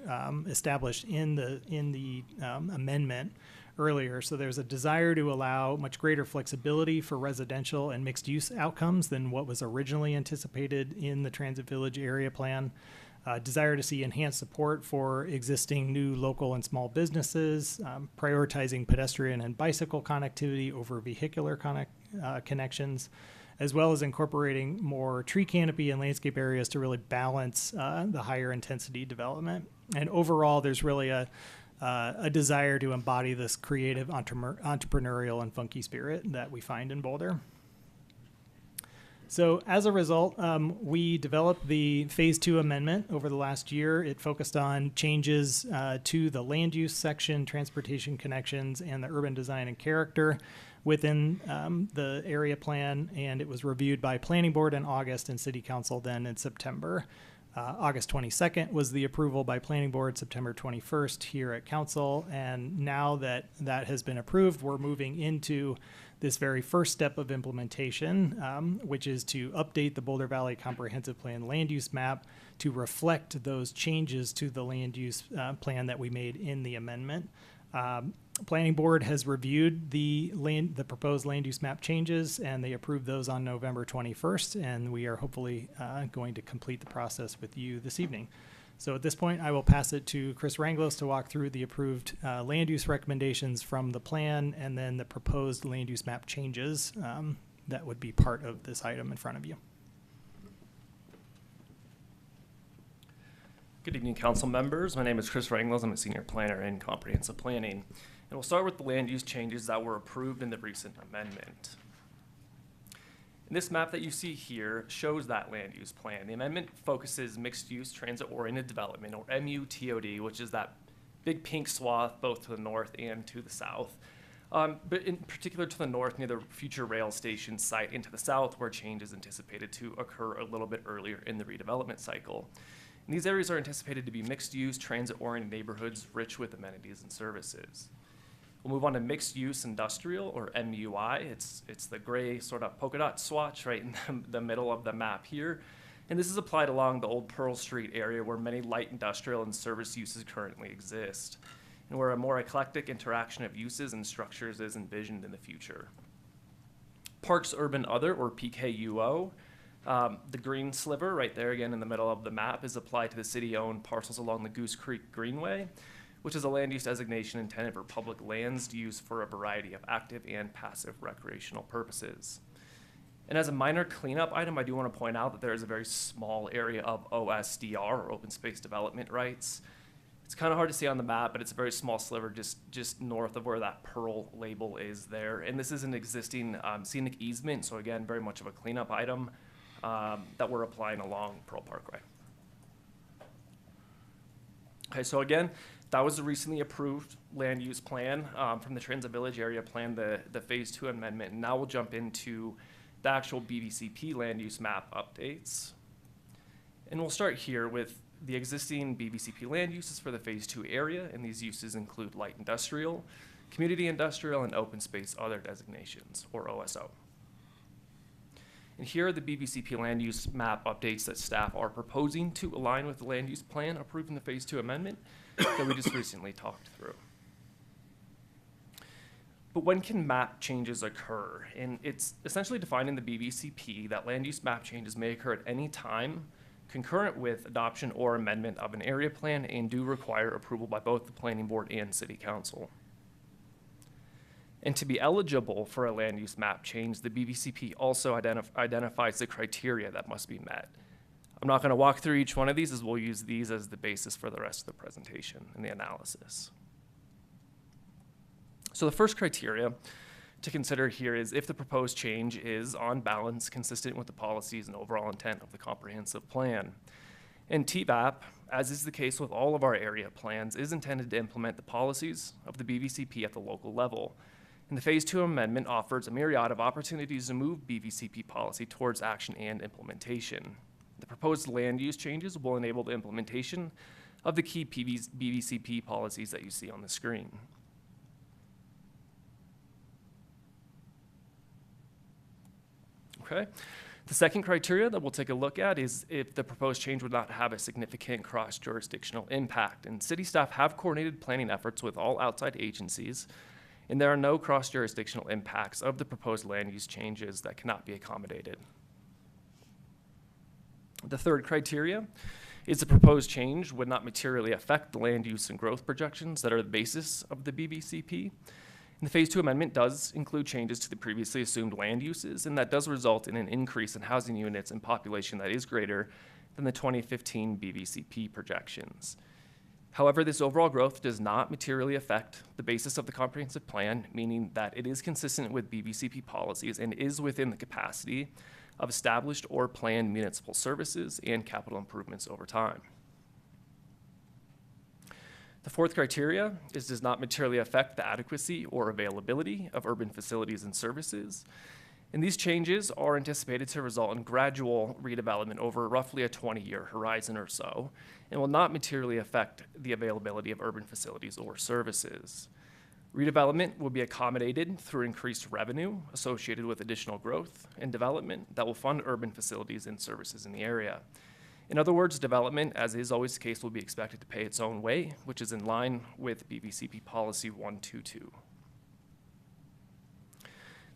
established in the amendment earlier. So there's a desire to allow much greater flexibility for residential and mixed use outcomes than what was originally anticipated in the Transit Village area plan. Desire to see enhanced support for existing new local and small businesses, prioritizing pedestrian and bicycle connectivity over vehicular connections, as well as incorporating more tree canopy and landscape areas to really balance the higher intensity development. And overall, there's really a desire to embody this creative, entrepreneurial, and funky spirit that we find in Boulder. So as a result, we developed the Phase 2 amendment over the last year. It focused on changes to the land use section, transportation connections, and the urban design and character within the area plan, and it was reviewed by Planning Board in August and City Council then in September. August 22nd was the approval by Planning Board, September 21st here at Council, and now that that has been approved, we're moving into this very first step of implementation, which is to update the Boulder Valley Comprehensive Plan land use map to reflect those changes to the land use plan that we made in the amendment. Planning Board has reviewed the proposed land use map changes, and they approved those on November 21st, and we are hopefully going to complete the process with you this evening. So at this point, I will pass it to Chris Ranglos to walk through the approved land use recommendations from the plan and then the proposed land use map changes that would be part of this item in front of you. Good evening, council members. My name is Chris Ranglos. I'm a senior planner in comprehensive planning. And we'll start with the land use changes that were approved in the recent amendment. And this map that you see here shows that land use plan. The amendment focuses mixed-use transit-oriented development, or MUTOD, which is that big pink swath both to the north and to the south. But in particular to the north, near the future rail station site, and to the south, where change is anticipated to occur a little bit earlier in the redevelopment cycle. And these areas are anticipated to be mixed-use, transit-oriented neighborhoods rich with amenities and services. We'll move on to mixed-use industrial, or MUI. It's the gray sort of polka dot swatch right in the middle of the map here. And this is applied along the old Pearl Street area where many light industrial and service uses currently exist, and where a more eclectic interaction of uses and structures is envisioned in the future. Parks Urban Other, or PKUO, the green sliver right there again in the middle of the map is applied to the city-owned parcels along the Goose Creek Greenway, which is a land use designation intended for public lands used for a variety of active and passive recreational purposes. And as a minor cleanup item, I do want to point out that there is a very small area of OSDR, or open space development rights. It's kind of hard to see on the map, but it's a very small sliver just north of where that Pearl label is there. And this is an existing scenic easement, so again, very much of a cleanup item that we're applying along Pearl Parkway. Okay, so again, that was the recently approved land use plan from the Transit Village area plan, the Phase 2 amendment. And now we'll jump into the actual BVCP land use map updates. And we'll start here with the existing BVCP land uses for the Phase 2 area, and these uses include light industrial, community industrial, and open space other designations, or OSO. And here are the BVCP land use map updates that staff are proposing to align with the land use plan approved in the Phase 2 amendment that we just recently talked through. But when can map changes occur? And it's essentially defined in the BVCP that land use map changes may occur at any time concurrent with adoption or amendment of an area plan and do require approval by both the Planning Board and City Council. And to be eligible for a land use map change, the BVCP also identifies the criteria that must be met. I'm not going to walk through each one of these, as we'll use these as the basis for the rest of the presentation and the analysis. So the first criteria to consider here is if the proposed change is, on balance, consistent with the policies and overall intent of the comprehensive plan. And TVAP, as is the case with all of our area plans, is intended to implement the policies of the BVCP at the local level. And the Phase 2 amendment offers a myriad of opportunities to move BVCP policy towards action and implementation. The proposed land use changes will enable the implementation of the key BVCP policies that you see on the screen. Okay. The second criteria that we'll take a look at is if the proposed change would not have a significant cross-jurisdictional impact. And city staff have coordinated planning efforts with all outside agencies, and there are no cross-jurisdictional impacts of the proposed land use changes that cannot be accommodated. The third criteria is the proposed change would not materially affect the land use and growth projections that are the basis of the BVCP. And the Phase 2 amendment does include changes to the previously assumed land uses, and that does result in an increase in housing units and population that is greater than the 2015 BVCP projections. However, this overall growth does not materially affect the basis of the comprehensive plan, meaning that it is consistent with BVCP policies and is within the capacity of established or planned municipal services and capital improvements over time. The fourth criteria does not materially affect the adequacy or availability of urban facilities and services. And these changes are anticipated to result in gradual redevelopment over roughly a 20-year horizon or so, and will not materially affect the availability of urban facilities or services. Redevelopment will be accommodated through increased revenue associated with additional growth and development that will fund urban facilities and services in the area. In other words, development, as is always the case, will be expected to pay its own way, which is in line with BVCP Policy 122.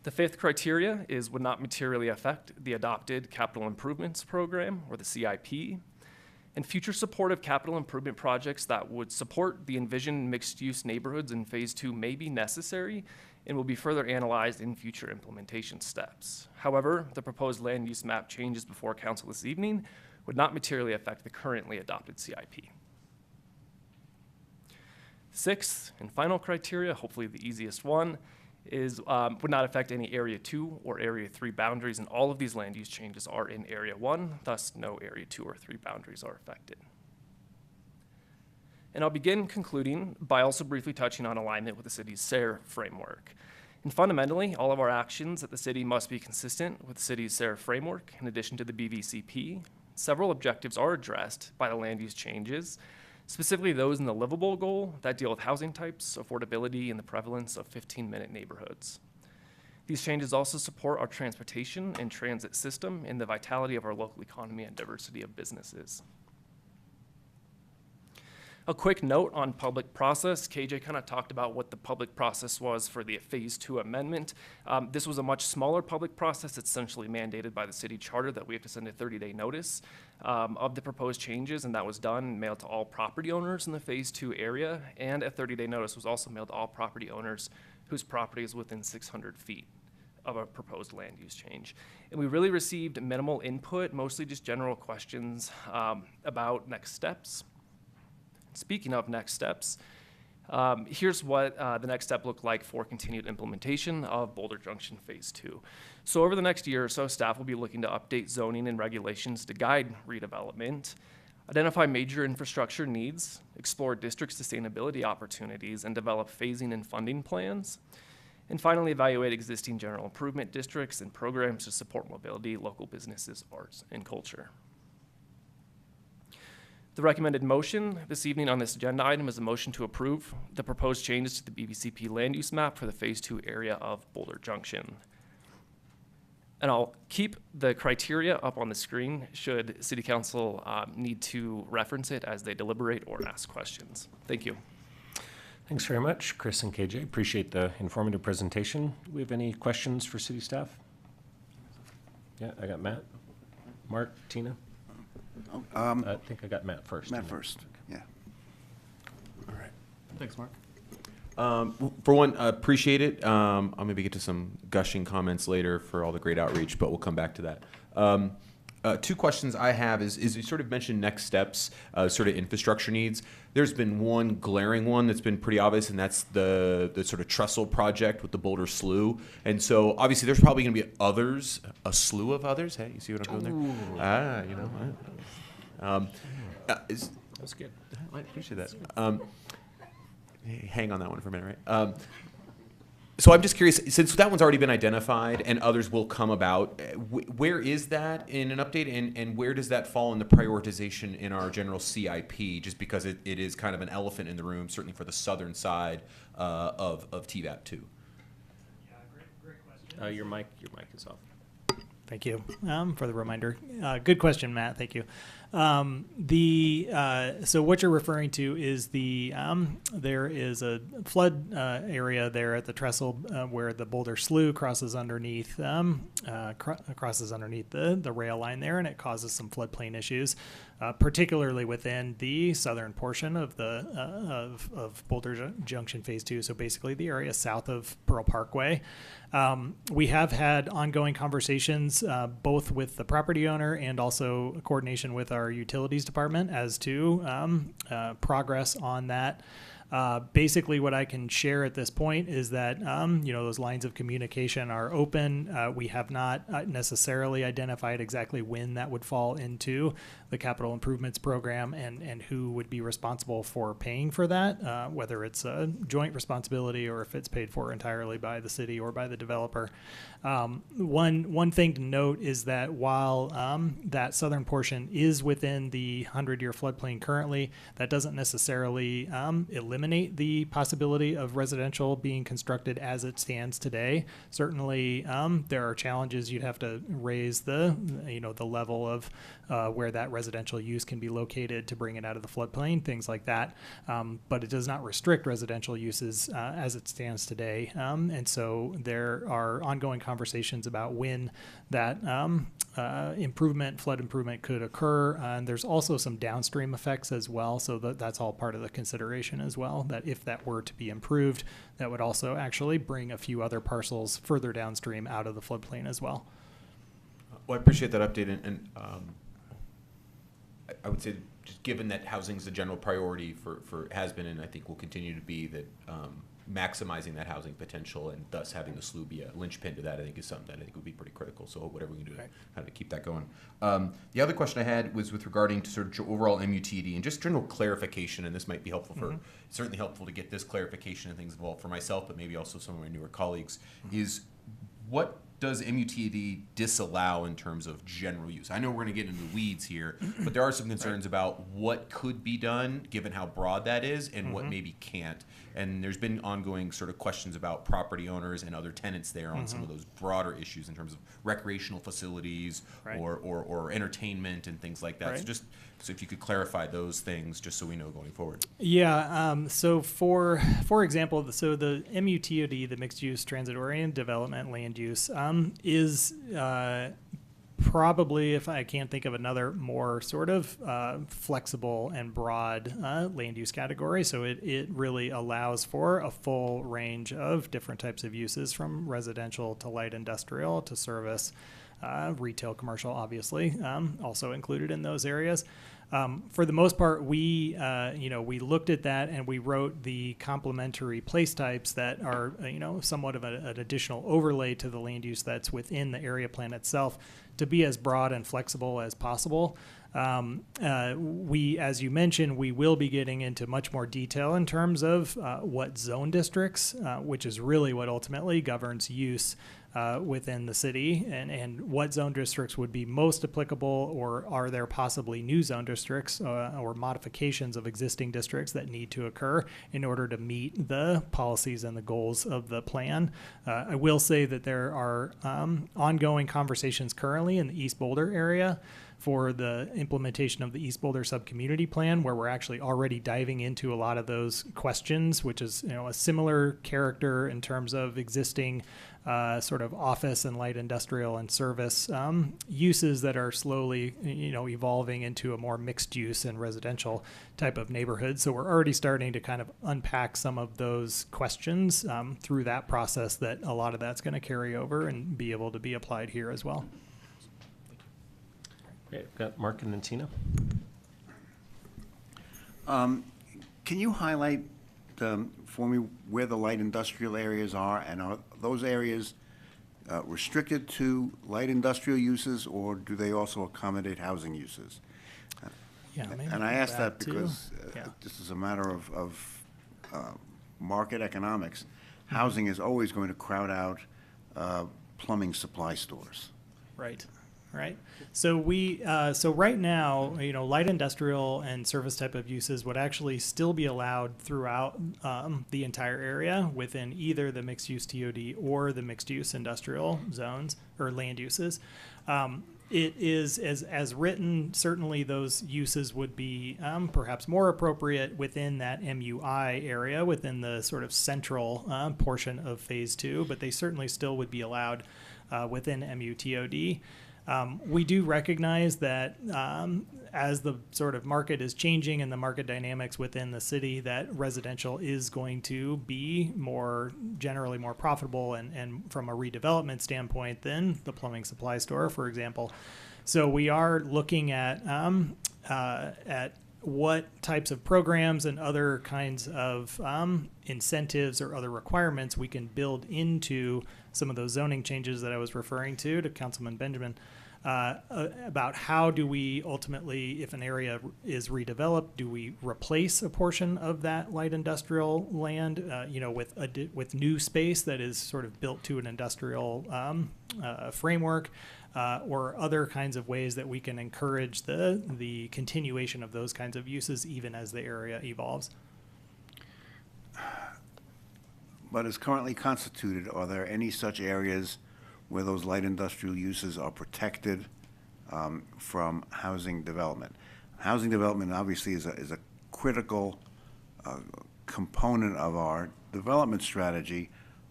The fifth criteria would not materially affect the adopted Capital Improvements Program, or the CIP, and future supportive capital improvement projects that would support the envisioned mixed-use neighborhoods in Phase 2 may be necessary and will be further analyzed in future implementation steps. However, the proposed land use map changes before council this evening would not materially affect the currently adopted CIP. Sixth and final criteria, hopefully the easiest one, would not affect any Area 2 or Area 3 boundaries, and all of these land use changes are in Area 1, thus no Area 2 or 3 boundaries are affected. And I'll begin concluding by also briefly touching on alignment with the city's SARE framework. And fundamentally, all of our actions at the city must be consistent with the city's SARE framework. In addition to the BVCP, several objectives are addressed by the land use changes, specifically those in the livable goal that deal with housing types, affordability, and the prevalence of 15-minute neighborhoods. These changes also support our transportation and transit system and the vitality of our local economy and diversity of businesses. A quick note on public process. KJ kind of talked about what the public process was for the Phase 2 amendment. This was a much smaller public process. It's essentially mandated by the city charter that we have to send a 30-day notice of the proposed changes, and that was done and mailed to all property owners in the Phase 2 area, and a 30-day notice was also mailed to all property owners whose property is within 600 feet of a proposed land use change. And we really received minimal input, mostly just general questions about next steps. Speaking of next steps, here's what the next step looked like for continued implementation of Boulder Junction Phase 2. So over the next year or so, staff will be looking to update zoning and regulations to guide redevelopment, identify major infrastructure needs, explore district sustainability opportunities, and develop phasing and funding plans. And finally, evaluate existing general improvement districts and programs to support mobility, local businesses, arts, and culture. The recommended motion this evening on this agenda item is a motion to approve the proposed changes to the BVCP land use map for the Phase 2 area of Boulder Junction. And I'll keep the criteria up on the screen should City Council need to reference it as they deliberate or ask questions. Thank you. Thanks very much, Chris and KJ. Appreciate the informative presentation. Do we have any questions for city staff? Yeah, I got Matt, Mark, Tina. I think I got Matt first. Matt first, yeah. All right. Thanks, Mark. For one, appreciate it. I'll maybe get to some gushing comments later for all the great outreach, but we'll come back to that. Two questions I have is you sort of mentioned next steps, sort of infrastructure needs. There's been one glaring one that's been pretty obvious, and that's the sort of trestle project with the Boulder Slough. And so obviously there's probably going to be others, a slew of others. Hey, you see what I'm doing there? You know. That's good. I appreciate that. Hang on that one for a minute, right? So I'm just curious, since that one's already been identified and others will come about, where is that in an update, and where does that fall in the prioritization in our general CIP? Just because it is kind of an elephant in the room, certainly for the southern side of TVAP 2. Yeah, great question. Your mic is off. Thank you for the reminder. Good question, Matt. Thank you. So what you're referring to is there is a flood area there at the trestle where the Boulder Slough crosses underneath the rail line there, and it causes some floodplain issues, particularly within the southern portion of the of Boulder Junction Phase 2. So basically the area south of Pearl Parkway. We have had ongoing conversations both with the property owner and also coordination with our utilities department as to progress on that. Basically, what I can share at this point is that those lines of communication are open. We have not necessarily identified exactly when that would fall into the capital improvements program and who would be responsible for paying for that, whether it's a joint responsibility or if it's paid for entirely by the city or by the developer. One thing to note is that while that southern portion is within the 100-year floodplain currently, that doesn't necessarily eliminate the possibility of residential being constructed as it stands today. Certainly, there are challenges. You'd have to raise the level of where that residential use can be located to bring it out of the floodplain, things like that. But it does not restrict residential uses as it stands today. And so there are ongoing conversations about when that flood improvement could occur. And there's also some downstream effects as well. So that's all part of the consideration as well, that if that were to be improved, that would also actually bring a few other parcels further downstream out of the floodplain as well. Well, I appreciate that update, and I would say, just given that housing is a general priority for has been, and I think will continue to be, that maximizing that housing potential and thus having the SLU be a linchpin to that, I think is something that I think would be pretty critical. So whatever we can do to kind of keep that going. The other question I had was with regarding to sort of overall MUTD and just general clarification, and this might be helpful for, certainly helpful to get this clarification and things involved for myself, but maybe also some of my newer colleagues, is what does MUTD disallow in terms of general use? I know we're going to get into the weeds here, but there are some concerns about what could be done given how broad that is and what maybe can't. And there's been ongoing sort of questions about property owners and other tenants there on some of those broader issues in terms of recreational facilities or entertainment and things like that. So if you could clarify those things just so we know going forward. Yeah, so for example, so the MUTOD, the mixed use transit oriented development land use, is probably, if I can't think of another more sort of flexible and broad land use category. So it really allows for a full range of different types of uses, from residential to light industrial to service, retail, commercial, obviously, also included in those areas. For the most part, we looked at that and we wrote the complementary place types that are, somewhat of an additional overlay to the land use that's within the area plan itself, to be as broad and flexible as possible. As you mentioned, we will be getting into much more detail in terms of what zone districts, which is really what ultimately governs use within the city, and what zone districts would be most applicable, or are there possibly new zone districts or modifications of existing districts that need to occur in order to meet the policies and the goals of the plan. I will say that there are ongoing conversations currently in the East Boulder area for the implementation of the East Boulder Subcommunity Plan, where we're actually already diving into a lot of those questions, which is a similar character in terms of existing sort of office and light industrial and service uses that are slowly evolving into a more mixed use and residential type of neighborhood. So we're already starting to kind of unpack some of those questions through that process, that a lot of that's going to carry over and be able to be applied here as well. Great. We've got Mark and then Tina. Can you highlight for me where the light industrial areas are, and are those areas restricted to light industrial uses, or do they also accommodate housing uses? And I ask that because this is a matter of market economics. housing is always going to crowd out plumbing supply stores. Right. Right. So so right now, light industrial and service type of uses would actually still be allowed throughout the entire area within either the mixed use TOD or the mixed use industrial zones or land uses. It is as written, certainly those uses would be perhaps more appropriate within that MUI area, within the sort of central portion of phase 2, but they certainly still would be allowed within MUTOD. We do recognize that as the sort of market is changing and the market dynamics within the city, that residential is going to be generally more profitable and from a redevelopment standpoint than the plumbing supply store, for example. So we are looking at what types of programs and other kinds of incentives or other requirements we can build into some of those zoning changes that I was referring to Councilman Benjamin, about how do we ultimately, if an area is redeveloped, do we replace a portion of that light industrial land, with new space that is sort of built to an industrial framework, or other kinds of ways that we can encourage the continuation of those kinds of uses even as the area evolves. But as currently constituted, are there any such areas where those light industrial uses are protected from housing development? Housing development obviously is a critical component of our development strategy,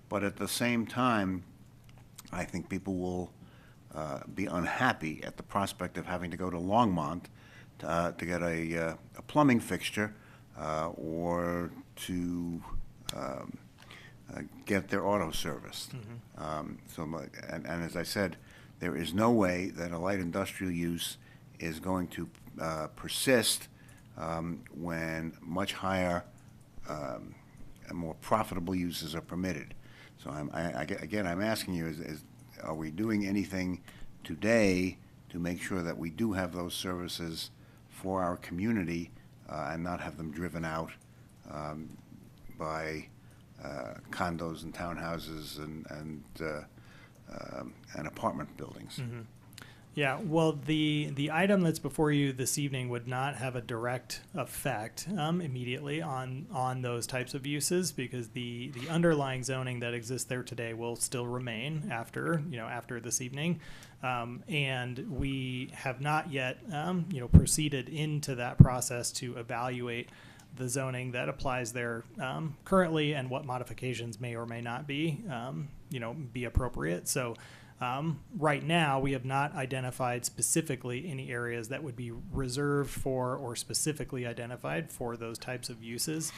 but at the same time, I think people will be unhappy at the prospect of having to go to Longmont to get a plumbing fixture or to get their auto serviced. And as I said, there is no way that a light industrial use is going to persist when much higher and more profitable uses are permitted. So I'm asking you, are we doing anything today to make sure that we do have those services for our community and not have them driven out by condos and townhouses and apartment buildings? Mm-hmm. Yeah, well, the item that's before you this evening would not have a direct effect immediately on those types of uses, because the underlying zoning that exists there today will still remain after this evening, and we have not yet proceeded into that process to evaluate the zoning that applies there currently and what modifications may or may not be appropriate. So right now, we have not identified specifically any areas that would be reserved for or specifically identified for those types of uses.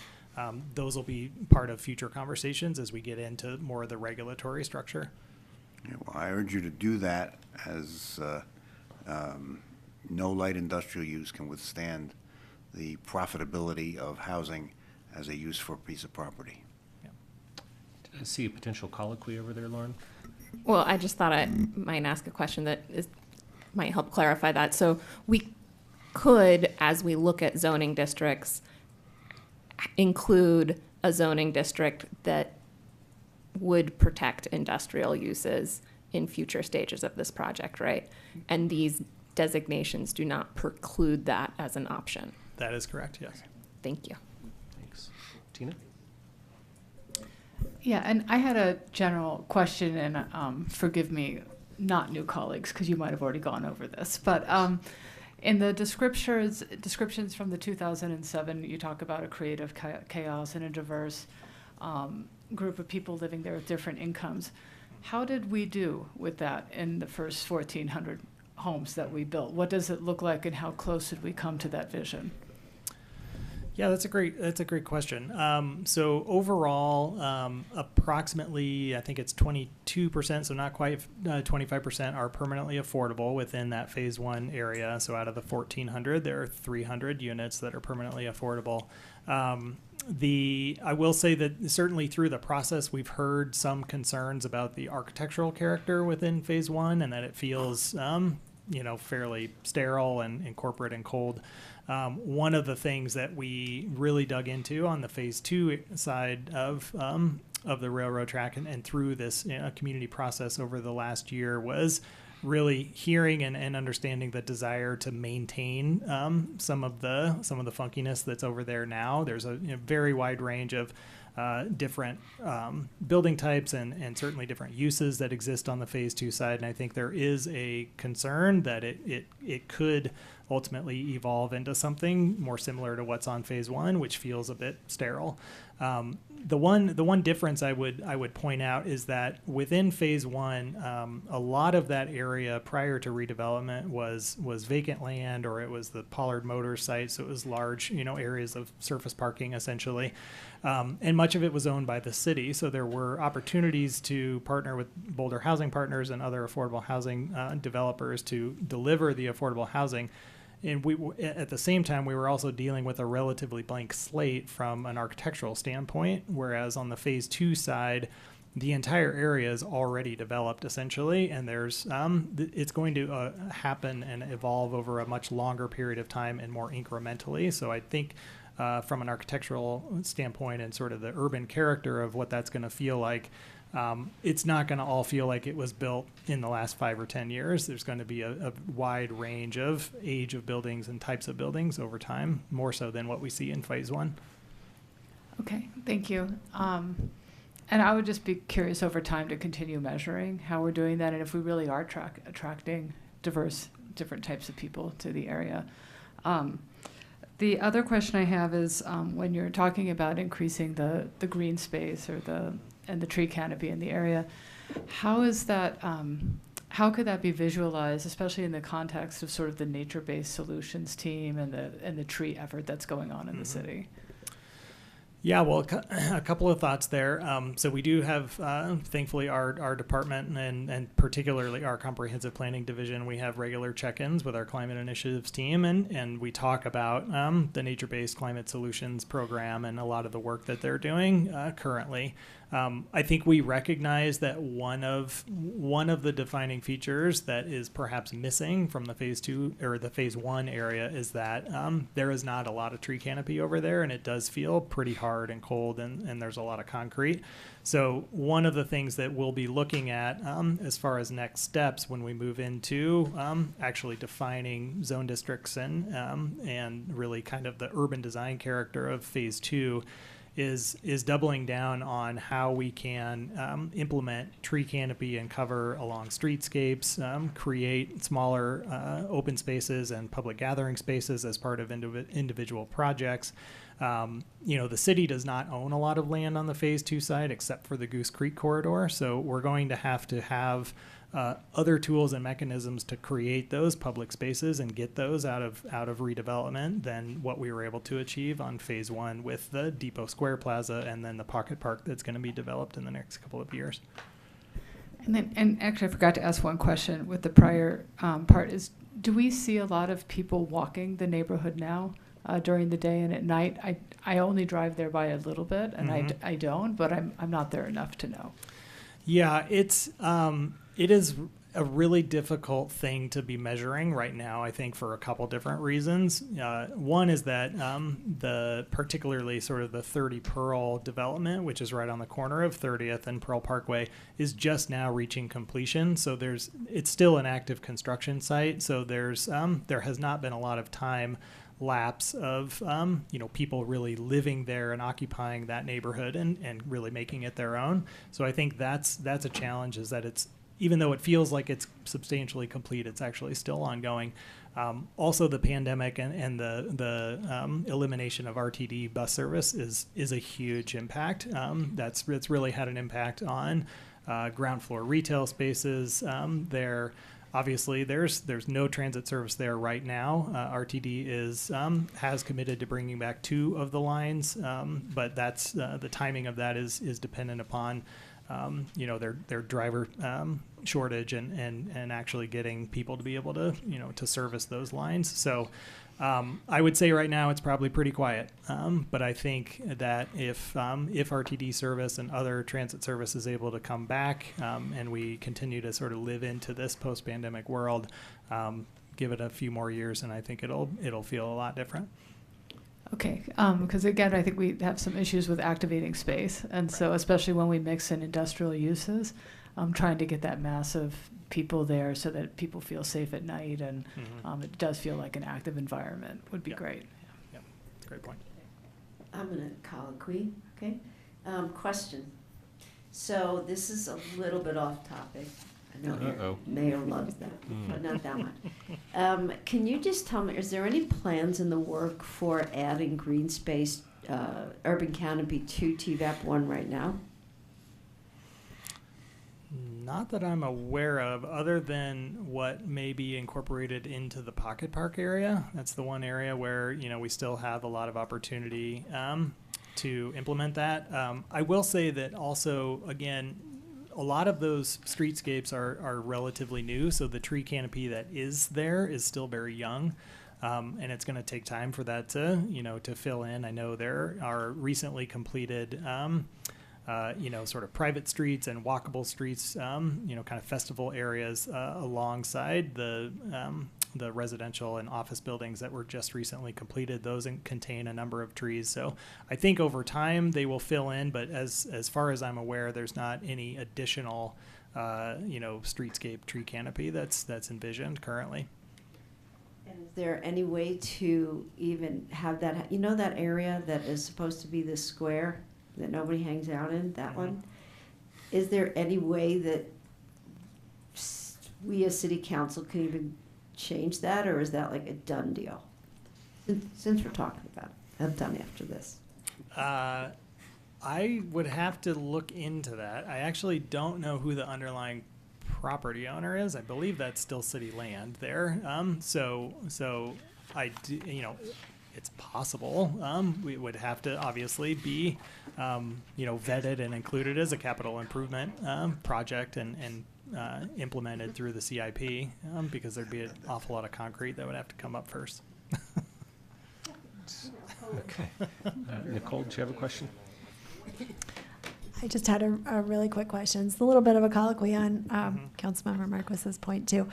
Those will be part of future conversations as we get into more of the regulatory structure. Yeah, well, I urge you to do that, as no light industrial use can withstand the profitability of housing as a use for a piece of property. Yeah. Did I see a potential colloquy over there, Lauren? Well, I just thought I might ask a question that might help clarify that. So we could, as we look at zoning districts, include a zoning district that would protect industrial uses in future stages of this project, right? And these designations do not preclude that as an option. That is correct, yes. Thank you. Thanks. Tina? Yeah, and I had a general question, and forgive me, not new colleagues, because you might have already gone over this, but in the descriptions from the 2007, you talk about a creative chaos and a diverse group of people living there with different incomes. How did we do with that in the first 1,400 homes that we built? What does it look like, and how close did we come to that vision? Yeah, that's a great question. So overall, approximately, I think it's 22%, so not quite 25% are permanently affordable within that phase 1 area. So out of the 1,400, there are 300 units that are permanently affordable. I will say that certainly through the process, we've heard some concerns about the architectural character within phase 1, and that it feels fairly sterile and corporate and cold. One of the things that we really dug into on the phase 2 side of of the railroad track and through this community process over the last year was really hearing and understanding the desire to maintain some of the funkiness that's over there now. There's a very wide range of different building types and certainly different uses that exist on the Phase 2 side. And I think there is a concern that it could ultimately evolve into something more similar to what's on Phase 1, which feels a bit sterile. The one difference I would point out is that within Phase 1, a lot of that area prior to redevelopment was vacant land, or it was the Pollard Motors site, so it was large areas of surface parking essentially, and much of it was owned by the city. So there were opportunities to partner with Boulder Housing Partners and other affordable housing developers to deliver the affordable housing. And at the same time, we were also dealing with a relatively blank slate from an architectural standpoint, whereas on the Phase 2 side, the entire area is already developed essentially, and there's it's going to happen and evolve over a much longer period of time and more incrementally. So I think from an architectural standpoint and sort of the urban character of what that's going to feel like, it's not going to all feel like it was built in the last 5 or 10 years. There's going to be a wide range of age of buildings and types of buildings over time, more so than what we see in Phase 1. Okay, thank you. And I would just be curious over time to continue measuring how we're doing that and if we really are attracting different types of people to the area. The other question I have is when you're talking about increasing the green space or the tree canopy in the area, how is that? How could that be visualized, especially in the context of sort of the nature-based solutions team and the tree effort that's going on in the city? Yeah, well, a couple of thoughts there. So we do have, thankfully, our department and particularly our comprehensive planning division, we have regular check-ins with our climate initiatives team, and we talk about the nature-based climate solutions program and a lot of the work that they're doing currently. I think we recognize that one of the defining features that is perhaps missing from the Phase 2 or the Phase 1 area is that there is not a lot of tree canopy over there, and it does feel pretty hard and cold, and there's a lot of concrete. So one of the things that we'll be looking at as far as next steps when we move into actually defining zone districts and really kind of the urban design character of Phase 2 is doubling down on how we can implement tree canopy and cover along streetscapes, create smaller open spaces and public gathering spaces as part of individual projects. The city does not own a lot of land on the Phase 2 side except for the Goose Creek corridor, so we're going to have other tools and mechanisms to create those public spaces and get those out of redevelopment than what we were able to achieve on Phase 1 with the Depot Square Plaza and then the Pocket Park that's going to be developed in the next couple of years. And actually, I forgot to ask one question with the prior part is, do we see a lot of people walking the neighborhood now during the day and at night? I only drive there by a little bit, and I don't, but I'm not there enough to know. Yeah, it is a really difficult thing to be measuring right now, I think, for a couple different reasons. One is that particularly sort of the 30 Pearl development, which is right on the corner of 30th and Pearl Parkway, is just now reaching completion. So it's still an active construction site. So there has not been a lot of time lapse of people really living there and occupying that neighborhood and really making it their own. So I think that's a challenge, is that it's, even though it feels like it's substantially complete, it's actually still ongoing. Also, the pandemic and the elimination of RTD bus service is a huge impact. It's really had an impact on ground floor retail spaces. Obviously, there's no transit service there right now. RTD has committed to bringing back 2 of the lines, but that's the timing of that is dependent upon their driver shortage and actually getting people to be able to to service those lines. So I would say right now it's probably pretty quiet, but I think that if RTD service and other transit service is able to come back and we continue to sort of live into this post-pandemic world, give it a few more years and I think it'll feel a lot different. Okay, because again, I think we have some issues with activating space, and so especially when we mix in industrial uses, trying to get that mass of people there so that people feel safe at night and it does feel like an active environment would be great. Yeah, that's a great point. I'm going to colloquy, okay? Question. So this is a little bit off topic. I know your mayor loves that, but not that much. Can you just tell me, is there any plans in the work for adding green space, urban canopy to TVAP 1 right now? Not that I'm aware of, other than what may be incorporated into the Pocket Park area. That's the one area where, you know, we still have a lot of opportunity to implement that. I will say that also, again, a lot of those streetscapes are relatively new, so the tree canopy that is there is still very young. And it's going to take time for that to, you know, to fill in. I know there are recently completed you know, sort of private streets and walkable streets, you know, kind of festival areas alongside the residential and office buildings that were just recently completed. Those contain a number of trees. So I think over time they will fill in, but as far as I'm aware, there's not any additional, you know, streetscape tree canopy that's envisioned currently. And is there any way to even have that, you know, that area that is supposed to be the square that nobody hangs out in, that one? Is there any way that we as city council can even change that, or is that like a done deal? Since we're talking about it, I'm done after this. I would have to look into that. I actually don't know who the underlying property owner is. I believe that's still city land there. So I do, you know, it's possible. We would have to obviously be, you know, vetted and included as a capital improvement project and implemented through the CIP because there'd be an awful lot of concrete that would have to come up first. Okay. Nicole, do you have a question? I just had a really quick question. It's a little bit of a colloquy on Councilmember Marquis's point too.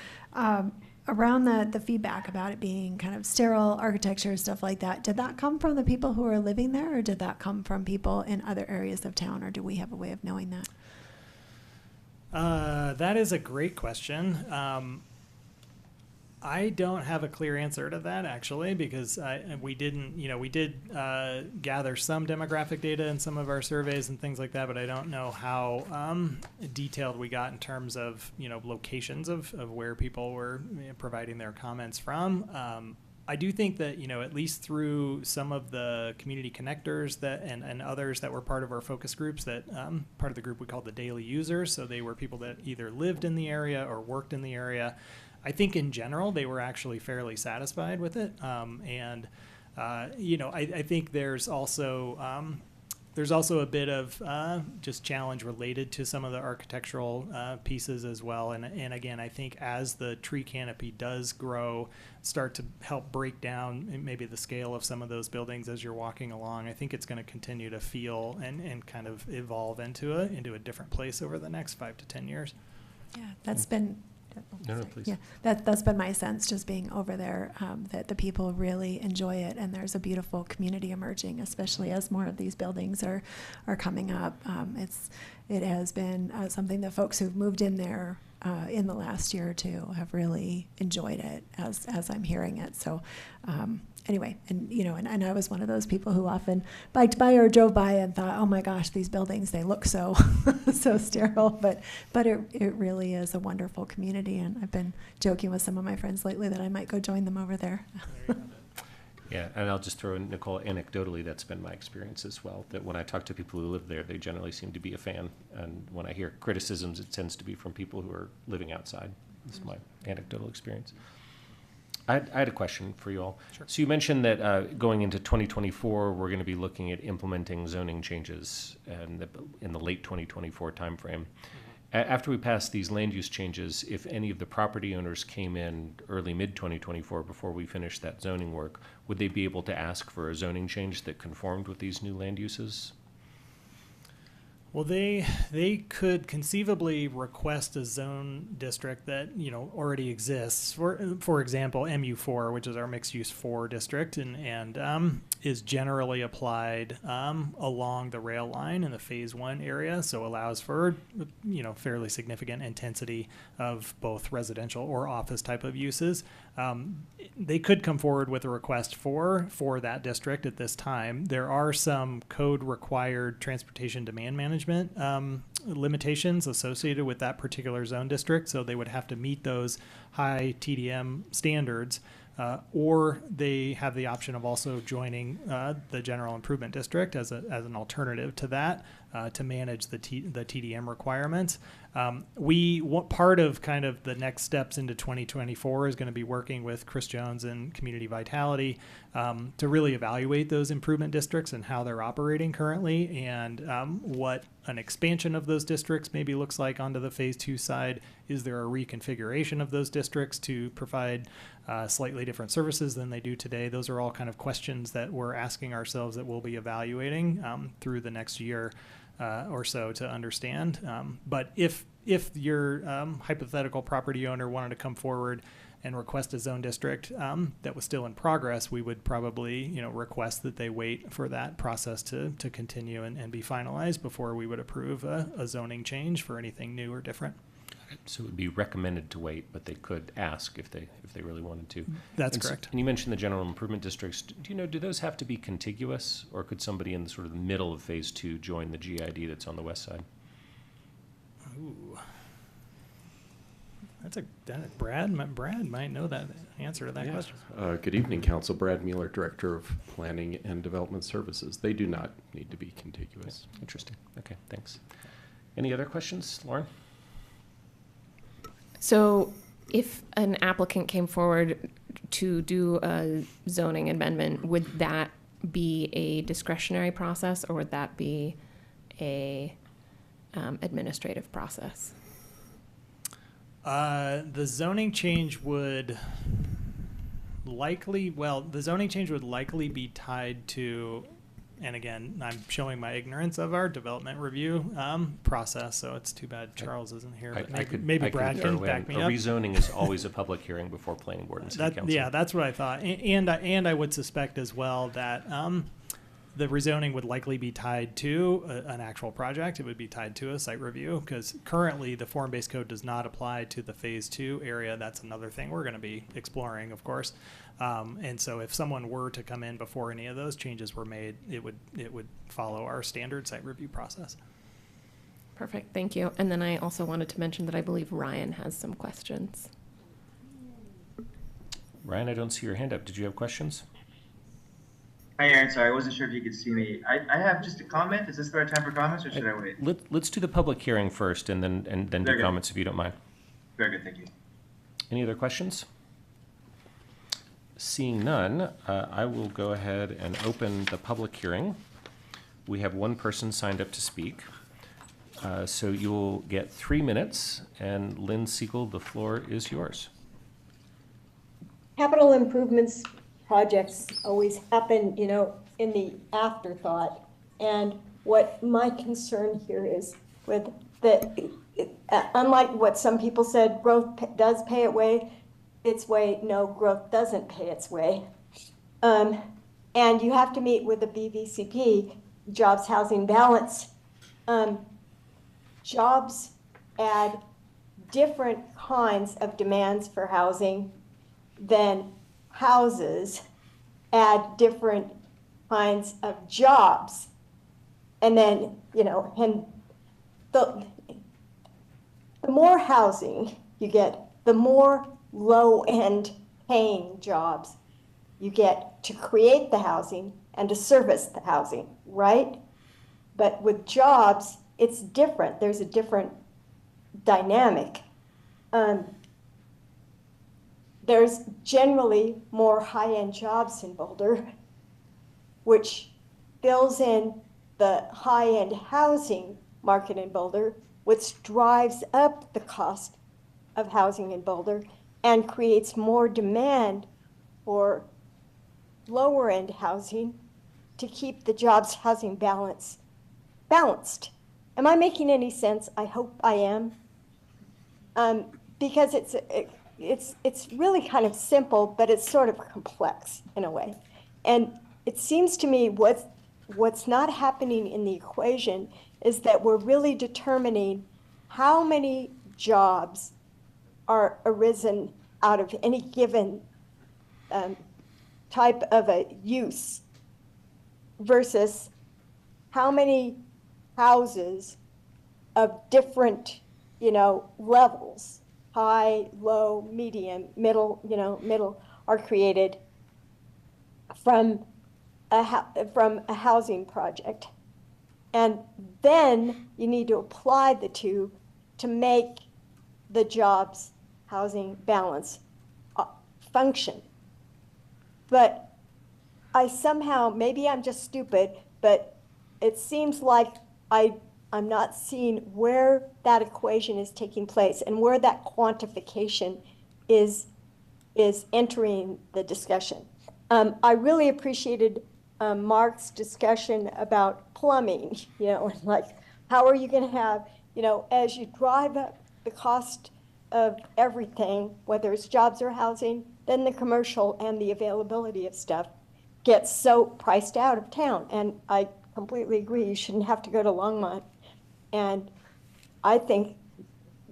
Around the feedback about it being kind of sterile architecture, stuff like that, did that come from the people who are living there, or did that come from people in other areas of town, or do we have a way of knowing that? That is a great question. I don't have a clear answer to that actually, because we did gather some demographic data in some of our surveys and things like that, but I don't know how detailed we got in terms of, you know, locations of where people were, you know, providing their comments from. I do think that, you know, at least through some of the community connectors that and others that were part of our focus groups, that part of the group we called the daily users, so they were people that either lived in the area or worked in the area. I think in general they were actually fairly satisfied with it, and you know, I think there's also a bit of just challenge related to some of the architectural pieces as well, and again, I think as the tree canopy does grow, start to help break down maybe the scale of some of those buildings as you're walking along, I think it's going to continue to feel and kind of evolve into a different place over the next 5 to 10 years. Yeah, that's been. No, please. Yeah, that's been my sense, just being over there, that the people really enjoy it, and there's a beautiful community emerging, especially as more of these buildings are coming up. It has been something that folks who've moved in there in the last year or two have really enjoyed it, as I'm hearing it. So anyway, and you know, and I was one of those people who often biked by or drove by and thought, oh my gosh, these buildings, they look so so sterile, but it really is a wonderful community, and I've been joking with some of my friends lately that I might go join them over there. Yeah, and I'll just throw in, Nicole, anecdotally, that's been my experience as well, that when I talk to people who live there, they generally seem to be a fan, and when I hear criticisms, it tends to be from people who are living outside. This is my anecdotal experience. I had a question for you all. Sure. So you mentioned that going into 2024, we're going to be looking at implementing zoning changes in the late 2024 timeframe. After we pass these land use changes, if any of the property owners came in early mid-2024 before we finished that zoning work, would they be able to ask for a zoning change that conformed with these new land uses? Well, they could conceivably request a zone district that, you know, already exists. For example, MU4, which is our mixed use 4 district, and is generally applied along the rail line in the phase 1 area, so allows for, you know, fairly significant intensity of both residential or office type of uses. They could come forward with a request for that district at this time. There are some code required transportation demand management limitations associated with that particular zone district, so they would have to meet those high TDM standards, or they have the option of also joining the general improvement district as an alternative to that to manage the TDM requirements. Part of kind of the next steps into 2024 is going to be working with Chris Jones and Community Vitality to really evaluate those improvement districts and how they're operating currently, and what an expansion of those districts maybe looks like onto the phase 2 side. Is there a reconfiguration of those districts to provide slightly different services than they do today? Those are all kind of questions that we're asking ourselves that we'll be evaluating through the next year or so to understand. But if your hypothetical property owner wanted to come forward and request a zone district that was still in progress, we would probably, you know, request that they wait for that process to continue and be finalized before we would approve a zoning change for anything new or different. So it would be recommended to wait, but they could ask if they really wanted to. That's correct. And you mentioned the general improvement districts. Do you know, do those have to be contiguous, or could somebody in the sort of the middle of phase 2 join the GID that's on the west side? Ooh. Brad might know that answer to that question. Good evening, Council. Brad Mueller, Director of Planning and Development Services. They do not need to be contiguous. Yeah, interesting. Okay, thanks. Any other questions, Lauren? So if an applicant came forward to do a zoning amendment, would that be a discretionary process, or would that be a administrative process? The zoning change would likely be tied to, and again, I'm showing my ignorance of our development review process, so it's too bad Charles isn't here. But maybe Brad can back me up. A rezoning is always a public hearing before planning board and city council. Yeah, that's what I thought. And I would suspect as well that the rezoning would likely be tied to an actual project. It would be tied to a site review, because currently the form-based code does not apply to the phase 2 area. That's another thing we're going to be exploring, of course. And so if someone were to come in before any of those changes were made, it would follow our standard site review process. Perfect, thank you. And then I also wanted to mention that I believe Ryan has some questions. Ryan, I don't see your hand up. Did you have questions? Hi, Aaron. Sorry, I wasn't sure if you could see me. I have just a comment. Is this the right time for comments, or should I wait? Let's do the public hearing first, and then do comments if you don't mind. Very good, thank you. Any other questions? Seeing none, I will go ahead and open the public hearing. We have one person signed up to speak. So you'll get 3 minutes, and Lynn Siegel, the floor is yours. Capital improvements projects always happen, you know, in the afterthought. And what my concern here is with unlike what some people said, growth does pay its way. No, growth doesn't pay its way. And you have to meet with the BVCP, jobs, housing, balance. Jobs add different kinds of demands for housing than houses add different kinds of jobs. And then, you know, and the more housing you get, the more low-end paying jobs you get to create the housing and to service the housing, right? But with jobs, it's different. There's a different dynamic. There's generally more high-end jobs in Boulder, which fills in the high-end housing market in Boulder, which drives up the cost of housing in Boulder and creates more demand for lower-end housing to keep the jobs housing balance balanced. Am I making any sense? I hope I am. Because it's really kind of simple, but it's sort of complex in a way. And it seems to me what's not happening in the equation is that we're really determining how many jobs are arisen out of any given type of a use versus how many houses of different, levels, high, low, medium, middle, are created from a housing project. And then you need to apply the two to make the jobs housing balance function. But I somehow, maybe I'm just stupid, but it seems like I'm not seeing where that equation is taking place and where that quantification is entering the discussion. I really appreciated Mark's discussion about plumbing, and like, how are you going to have, as you drive up the cost of everything, whether it's jobs or housing, then the commercial and the availability of stuff gets so priced out of town. And I completely agree, you shouldn't have to go to Longmont. And I think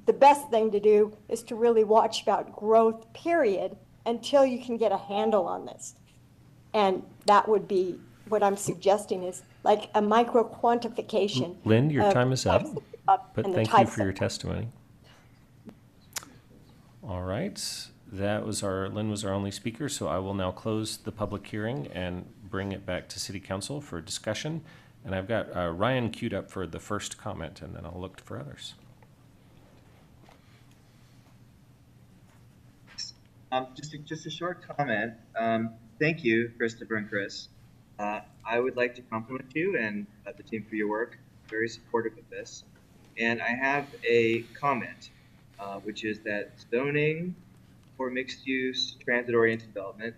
the best thing to do is to really watch about growth, period, until you can get a handle on this. And that would be what I'm suggesting, is like a micro quantification. Lynn, your time is up, but thank you for your testimony. testimony. All right, Lynn was our only speaker, so I will now close the public hearing and bring it back to City Council for discussion. And I've got Ryan queued up for the first comment, and then I'll look for others. Just a short comment. Thank you, Christopher and Chris. I would like to compliment you and the team for your work. Very supportive of this. And I have a comment, which is that zoning for mixed-use transit-oriented development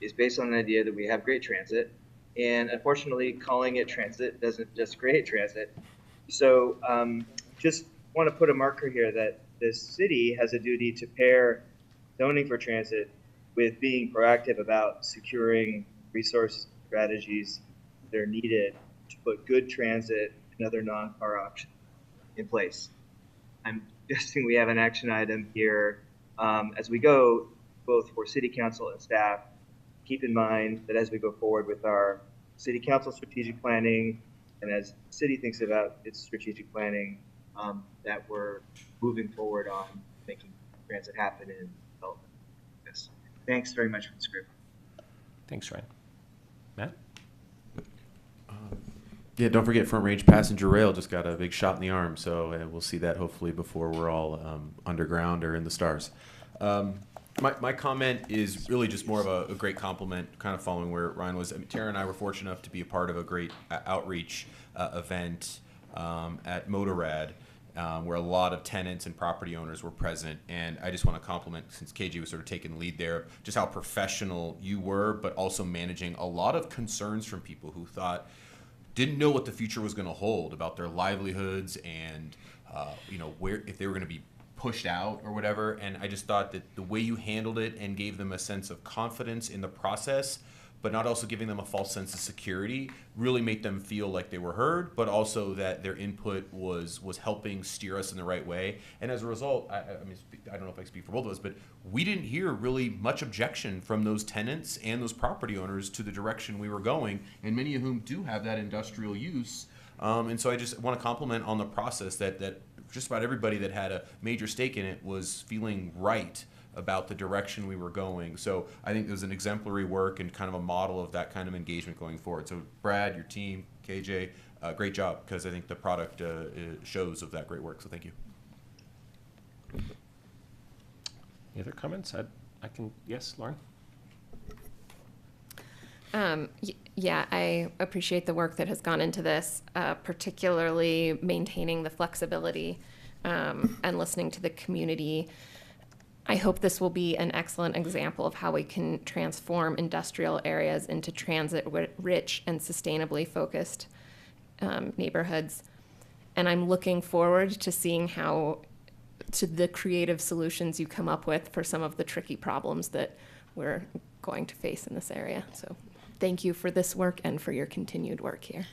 is based on the idea that we have great transit. And unfortunately, calling it transit doesn't just create transit. So just want to put a marker here that the city has a duty to pair zoning for transit with being proactive about securing resource strategies that are needed to put good transit and other non-car options in place. I'm suggesting we have an action item here as we go, both for City Council and staff. Keep in mind that as we go forward with our City Council strategic planning, and as the city thinks about its strategic planning, that we're moving forward on making transit happen in development. Yes. Thanks very much for the script. Thanks, Ryan. Matt? Yeah, don't forget Front Range Passenger Rail just got a big shot in the arm, so we'll see that hopefully before we're all underground or in the stars. My comment is really just more of a great compliment, kind of following where Ryan was. I mean, Tara and I were fortunate enough to be a part of a great outreach event at Motorrad, where a lot of tenants and property owners were present. And I just want to compliment, since KJ was sort of taking the lead there, just how professional you were, but also managing a lot of concerns from people who didn't know what the future was going to hold about their livelihoods and where, if they were going to be pushed out or whatever. And I just thought that the way you handled it and gave them a sense of confidence in the process, but not also giving them a false sense of security, really made them feel like they were heard, but also that their input was helping steer us in the right way. And as a result, I don't know if I can speak for both of us, but we didn't hear really much objection from those tenants and those property owners to the direction we were going, and many of whom do have that industrial use. And so I just want to compliment on the process that just about everybody that had a major stake in it was feeling right about the direction we were going. So I think there's an exemplary work and kind of a model of that kind of engagement going forward. So Brad, your team, KJ, great job, because I think the product shows of that great work. So thank you. Any other comments? Yes, Lauren? Yeah, I appreciate the work that has gone into this, particularly maintaining the flexibility and listening to the community. I hope this will be an excellent example of how we can transform industrial areas into transit-rich and sustainably focused neighborhoods. And I'm looking forward to seeing to the creative solutions you come up with for some of the tricky problems that we're going to face in this area. So thank you for this work and for your continued work here.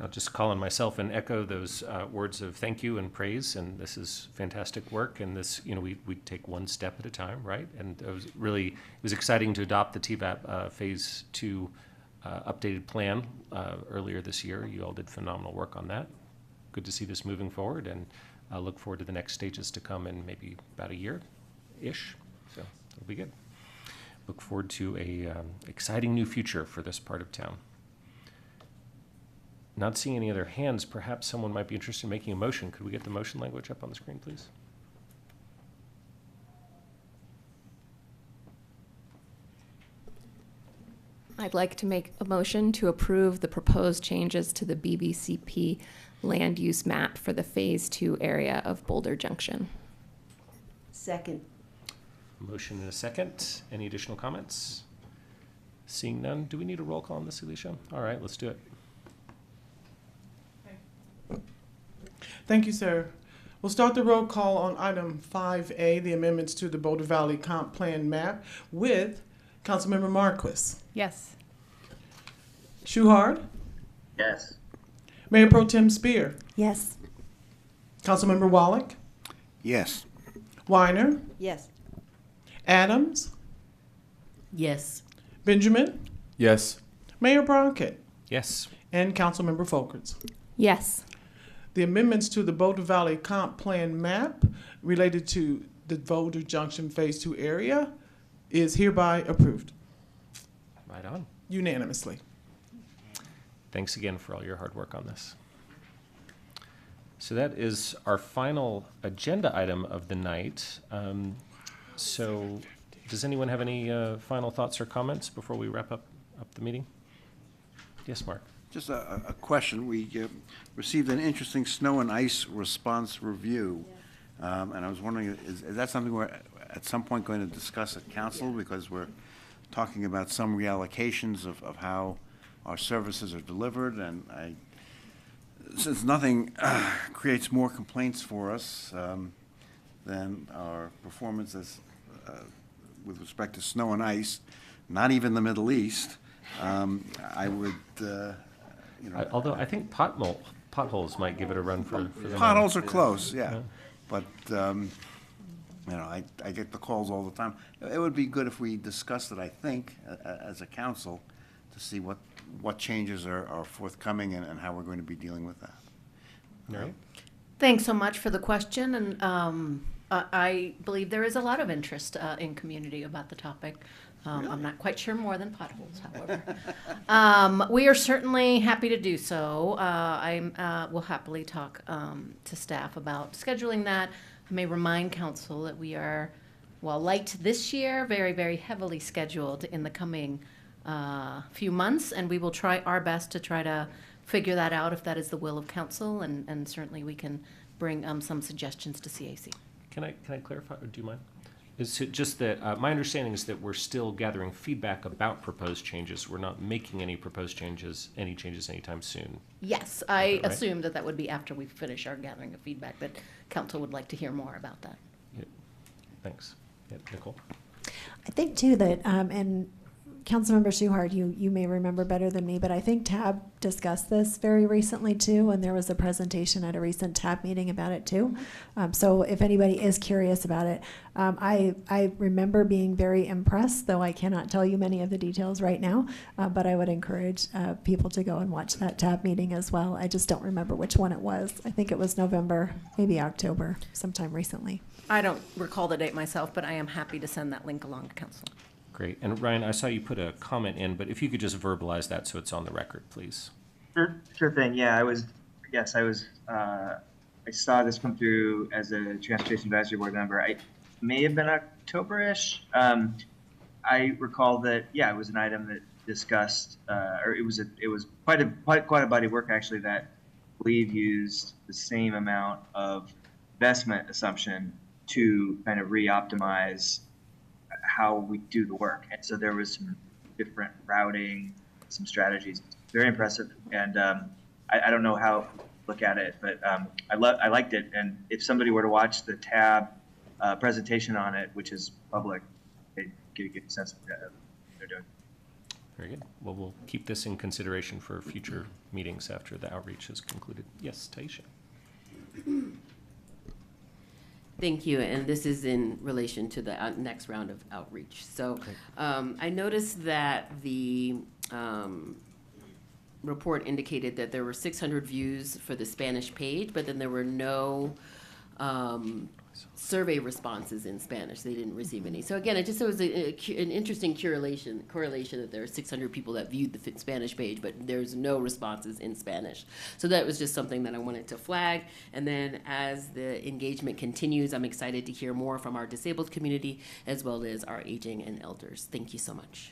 I'll just call on myself and echo those words of thank you and praise. And this is fantastic work. And this, we take one step at a time, right? And it was exciting to adopt the TVAP Phase 2 updated plan earlier this year. You all did phenomenal work on that. Good to see this moving forward, and I look forward to the next stages to come in maybe about a year-ish. So it'll be good. Look forward to a exciting new future for this part of town. Not seeing any other hands, perhaps someone might be interested in making a motion. Could we get the motion language up on the screen, please? I'd like to make a motion to approve the proposed changes to the BBCP land use map for the Phase 2 area of Boulder Junction. Second. Motion and a second. Any additional comments? Seeing none, do we need a roll call on this, Alicia? All right, let's do it. Thank you, sir. We'll start the roll call on item 5A, the amendments to the Boulder Valley Comp Plan map, with Councilmember Marquis. Yes. Shuhard? Yes. Mayor Pro Tem Spear? Yes. Councilmember Wallach? Yes. Weiner? Yes. Adams? Yes. Benjamin? Yes. Mayor Brockett? Yes. And Councilmember Folkerts. Yes. The amendments to the Boulder Valley Comp Plan map related to the Boulder Junction Phase 2 area is hereby approved. Right on. Unanimously. Thanks again for all your hard work on this. So that is our final agenda item of the night. So does anyone have any final thoughts or comments before we wrap up the meeting? Yes, Mark. Just a question. We received an interesting snow and ice response review. And I was wondering, is that something we're at some point going to discuss at council? Because we're talking about some reallocations of how our services are delivered, and since nothing creates more complaints for us than our performances with respect to snow and ice, not even the Middle East, I would, although I think potholes might give it a run for the potholes are close, yeah. But I get the calls all the time. It would be good if we discussed it, I think, as a council, to see what changes are forthcoming and how we're going to be dealing with that. All right. Thanks so much for the question, and I believe there is a lot of interest in community about the topic. I'm not quite sure more than potholes, however. We are certainly happy to do so. I will happily talk to staff about scheduling that. I may remind council that we are, light this year, very, very heavily scheduled in the coming few months, and we will try our best to try to figure that out if that is the will of council, and certainly we can bring some suggestions to CAC. Can I clarify, or do you mind? Is it just that my understanding is that we're still gathering feedback about proposed changes. We're not making any proposed changes, anytime soon. Yes, I assumed that would be after we finish our gathering of feedback, but council would like to hear more about that. Yeah. Thanks. Yeah, Nicole? I think too that, and Councilmember Shuhart, you may remember better than me, but I think TAB discussed this very recently too, and there was a presentation at a recent TAB meeting about it too. So if anybody is curious about it, I remember being very impressed, though I cannot tell you many of the details right now, but I would encourage people to go and watch that TAB meeting as well. I just don't remember which one it was. I think it was November, maybe October, sometime recently. I don't recall the date myself, but I am happy to send that link along to council. Great. And Ryan, I saw you put a comment in, but if you could just verbalize that so it's on the record, please. Sure thing. Yeah, I saw this come through as a Transportation Advisory Board member. I may have been October-ish. I recall that, it was an item that discussed, or it was quite a body of work actually that I believe used the same amount of investment assumption to kind of re-optimize how we do the work. And so there was some different routing, some strategies. Very impressive. And I don't know how to look at it, but I liked it. And if somebody were to watch the tab presentation on it, which is public, they get a good sense of what they're doing. Very good. Well, we'll keep this in consideration for future meetings after the outreach is concluded. Yes, Taisha. Thank you, and this is in relation to the next round of outreach. So I noticed that the report indicated that there were 600 views for the Spanish page, but then there were no survey responses in Spanish. They didn't receive any. So again, it just was an interesting correlation that there are 600 people that viewed the Spanish page, but there's no responses in Spanish. So that was just something that I wanted to flag. And then as the engagement continues, I'm excited to hear more from our disabled community as well as our aging and elders. Thank you so much.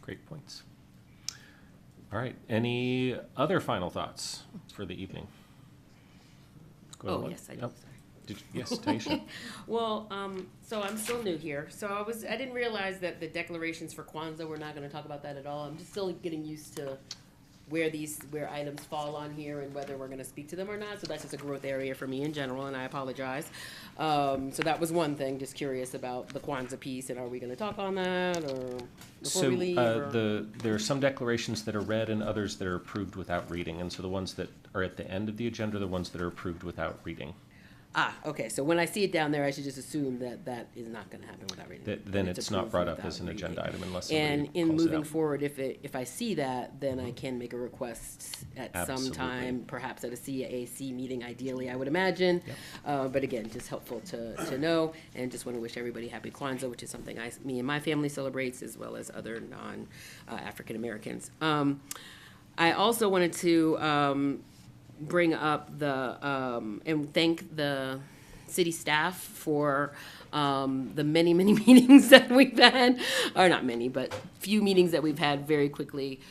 Great points. All right. Any other final thoughts for the evening? Yes, I do. Yes, Taisha. Well, so I'm still new here. So I didn't realize that the declarations for Kwanzaa, we're not going to talk about that at all. I'm just still getting used to where items fall on here and whether we're going to speak to them or not. So that's just a growth area for me in general, and I apologize. So that was one thing, just curious about the Kwanzaa piece, and are we going to talk on that or before we leave? There are some declarations that are read and others that are approved without reading. And so the ones that are at the end of the agenda are the ones that are approved without reading. Okay. So when I see it down there, I should just assume that is not going to happen without reading. Then it's not brought up as an agenda item unless somebody And in calls it moving out. forward, if I see that, then I can make a request at some time, perhaps at a CAC meeting, ideally, I would imagine. But again, just helpful to know, and just want to wish everybody happy Kwanzaa, which is something me and my family celebrates, as well as other non-African Americans. I also wanted to bring up and thank the city staff for the many meetings that we've had, or not many, but few meetings that we've had very quickly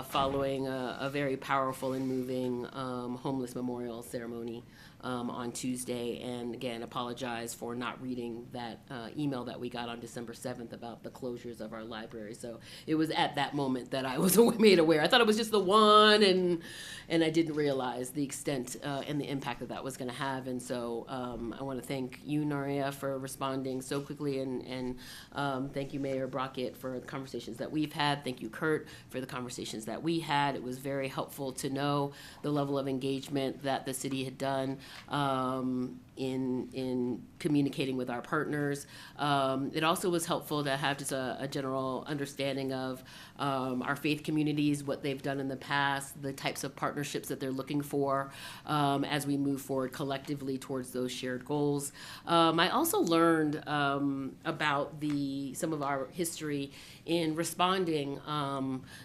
following a very powerful and moving homeless memorial ceremony on Tuesday. And again, apologize for not reading that email that we got on December 7th about the closures of our library. So it was at that moment that I was made aware. I thought it was just the one, and I didn't realize the extent and the impact that was going to have. And so I want to thank you, Naria, for responding so quickly, and thank you, Mayor Brockett, for the conversations that we've had. Thank you, Kurt, for the conversations that we had. It was very helpful to know the level of engagement that the city had done in communicating with our partners. It also was helpful to have just a general understanding of our faith communities, what they've done in the past, the types of partnerships that they're looking for as we move forward collectively towards those shared goals. I also learned about some of our history in responding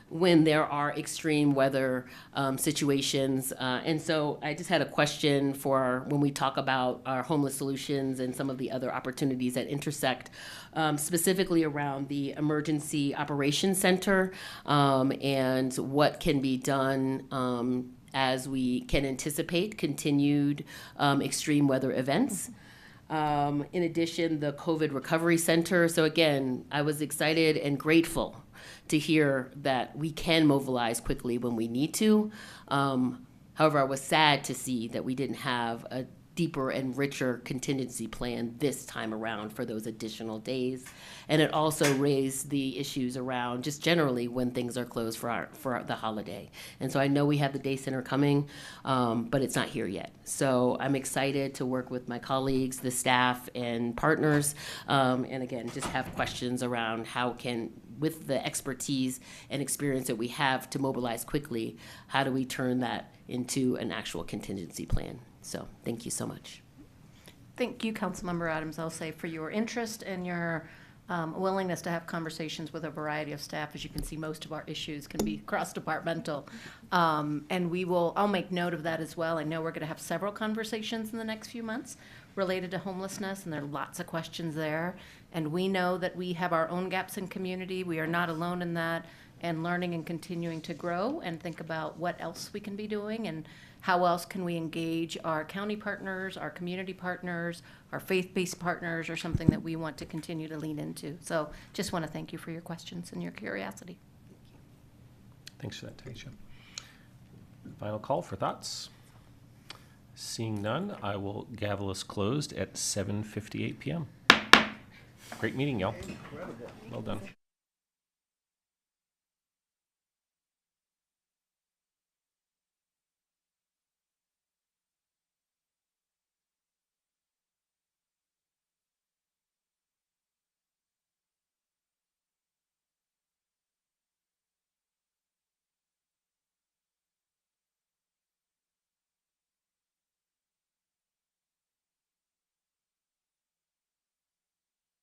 when there are extreme weather situations. And so I just had a question for when we talk about our homeless solutions and some of the other opportunities that intersect, specifically around the Emergency Operations Center and what can be done as we can anticipate continued extreme weather events. In addition, the COVID Recovery Center. So again, I was excited and grateful to hear that we can mobilize quickly when we need to. However, I was sad to see that we didn't have a deeper and richer contingency plan this time around for those additional days. And it also raised the issues around just generally when things are closed for the holiday. And so I know we have the day center coming, but it's not here yet. So I'm excited to work with my colleagues, the staff, and partners, and again, just have questions around how with the expertise and experience that we have to mobilize quickly, how do we turn that into an actual contingency plan? So thank you so much. Thank you, Councilmember Adams, I'll say, for your interest and your willingness to have conversations with a variety of staff. As you can see, most of our issues can be cross-departmental. And I'll make note of that as well. I know we're going to have several conversations in the next few months related to homelessness, and there are lots of questions there. And we know that we have our own gaps in community. We are not alone in that, and learning and continuing to grow and think about what else we can be doing and how else can we engage our county partners, our community partners, our faith-based partners, or something that we want to continue to lean into. So just want to thank you for your questions and your curiosity. Thanks for that, Taisha. Final call for thoughts. Seeing none, I will gavel us closed at 7:58 p.m. Great meeting, y'all. Well done.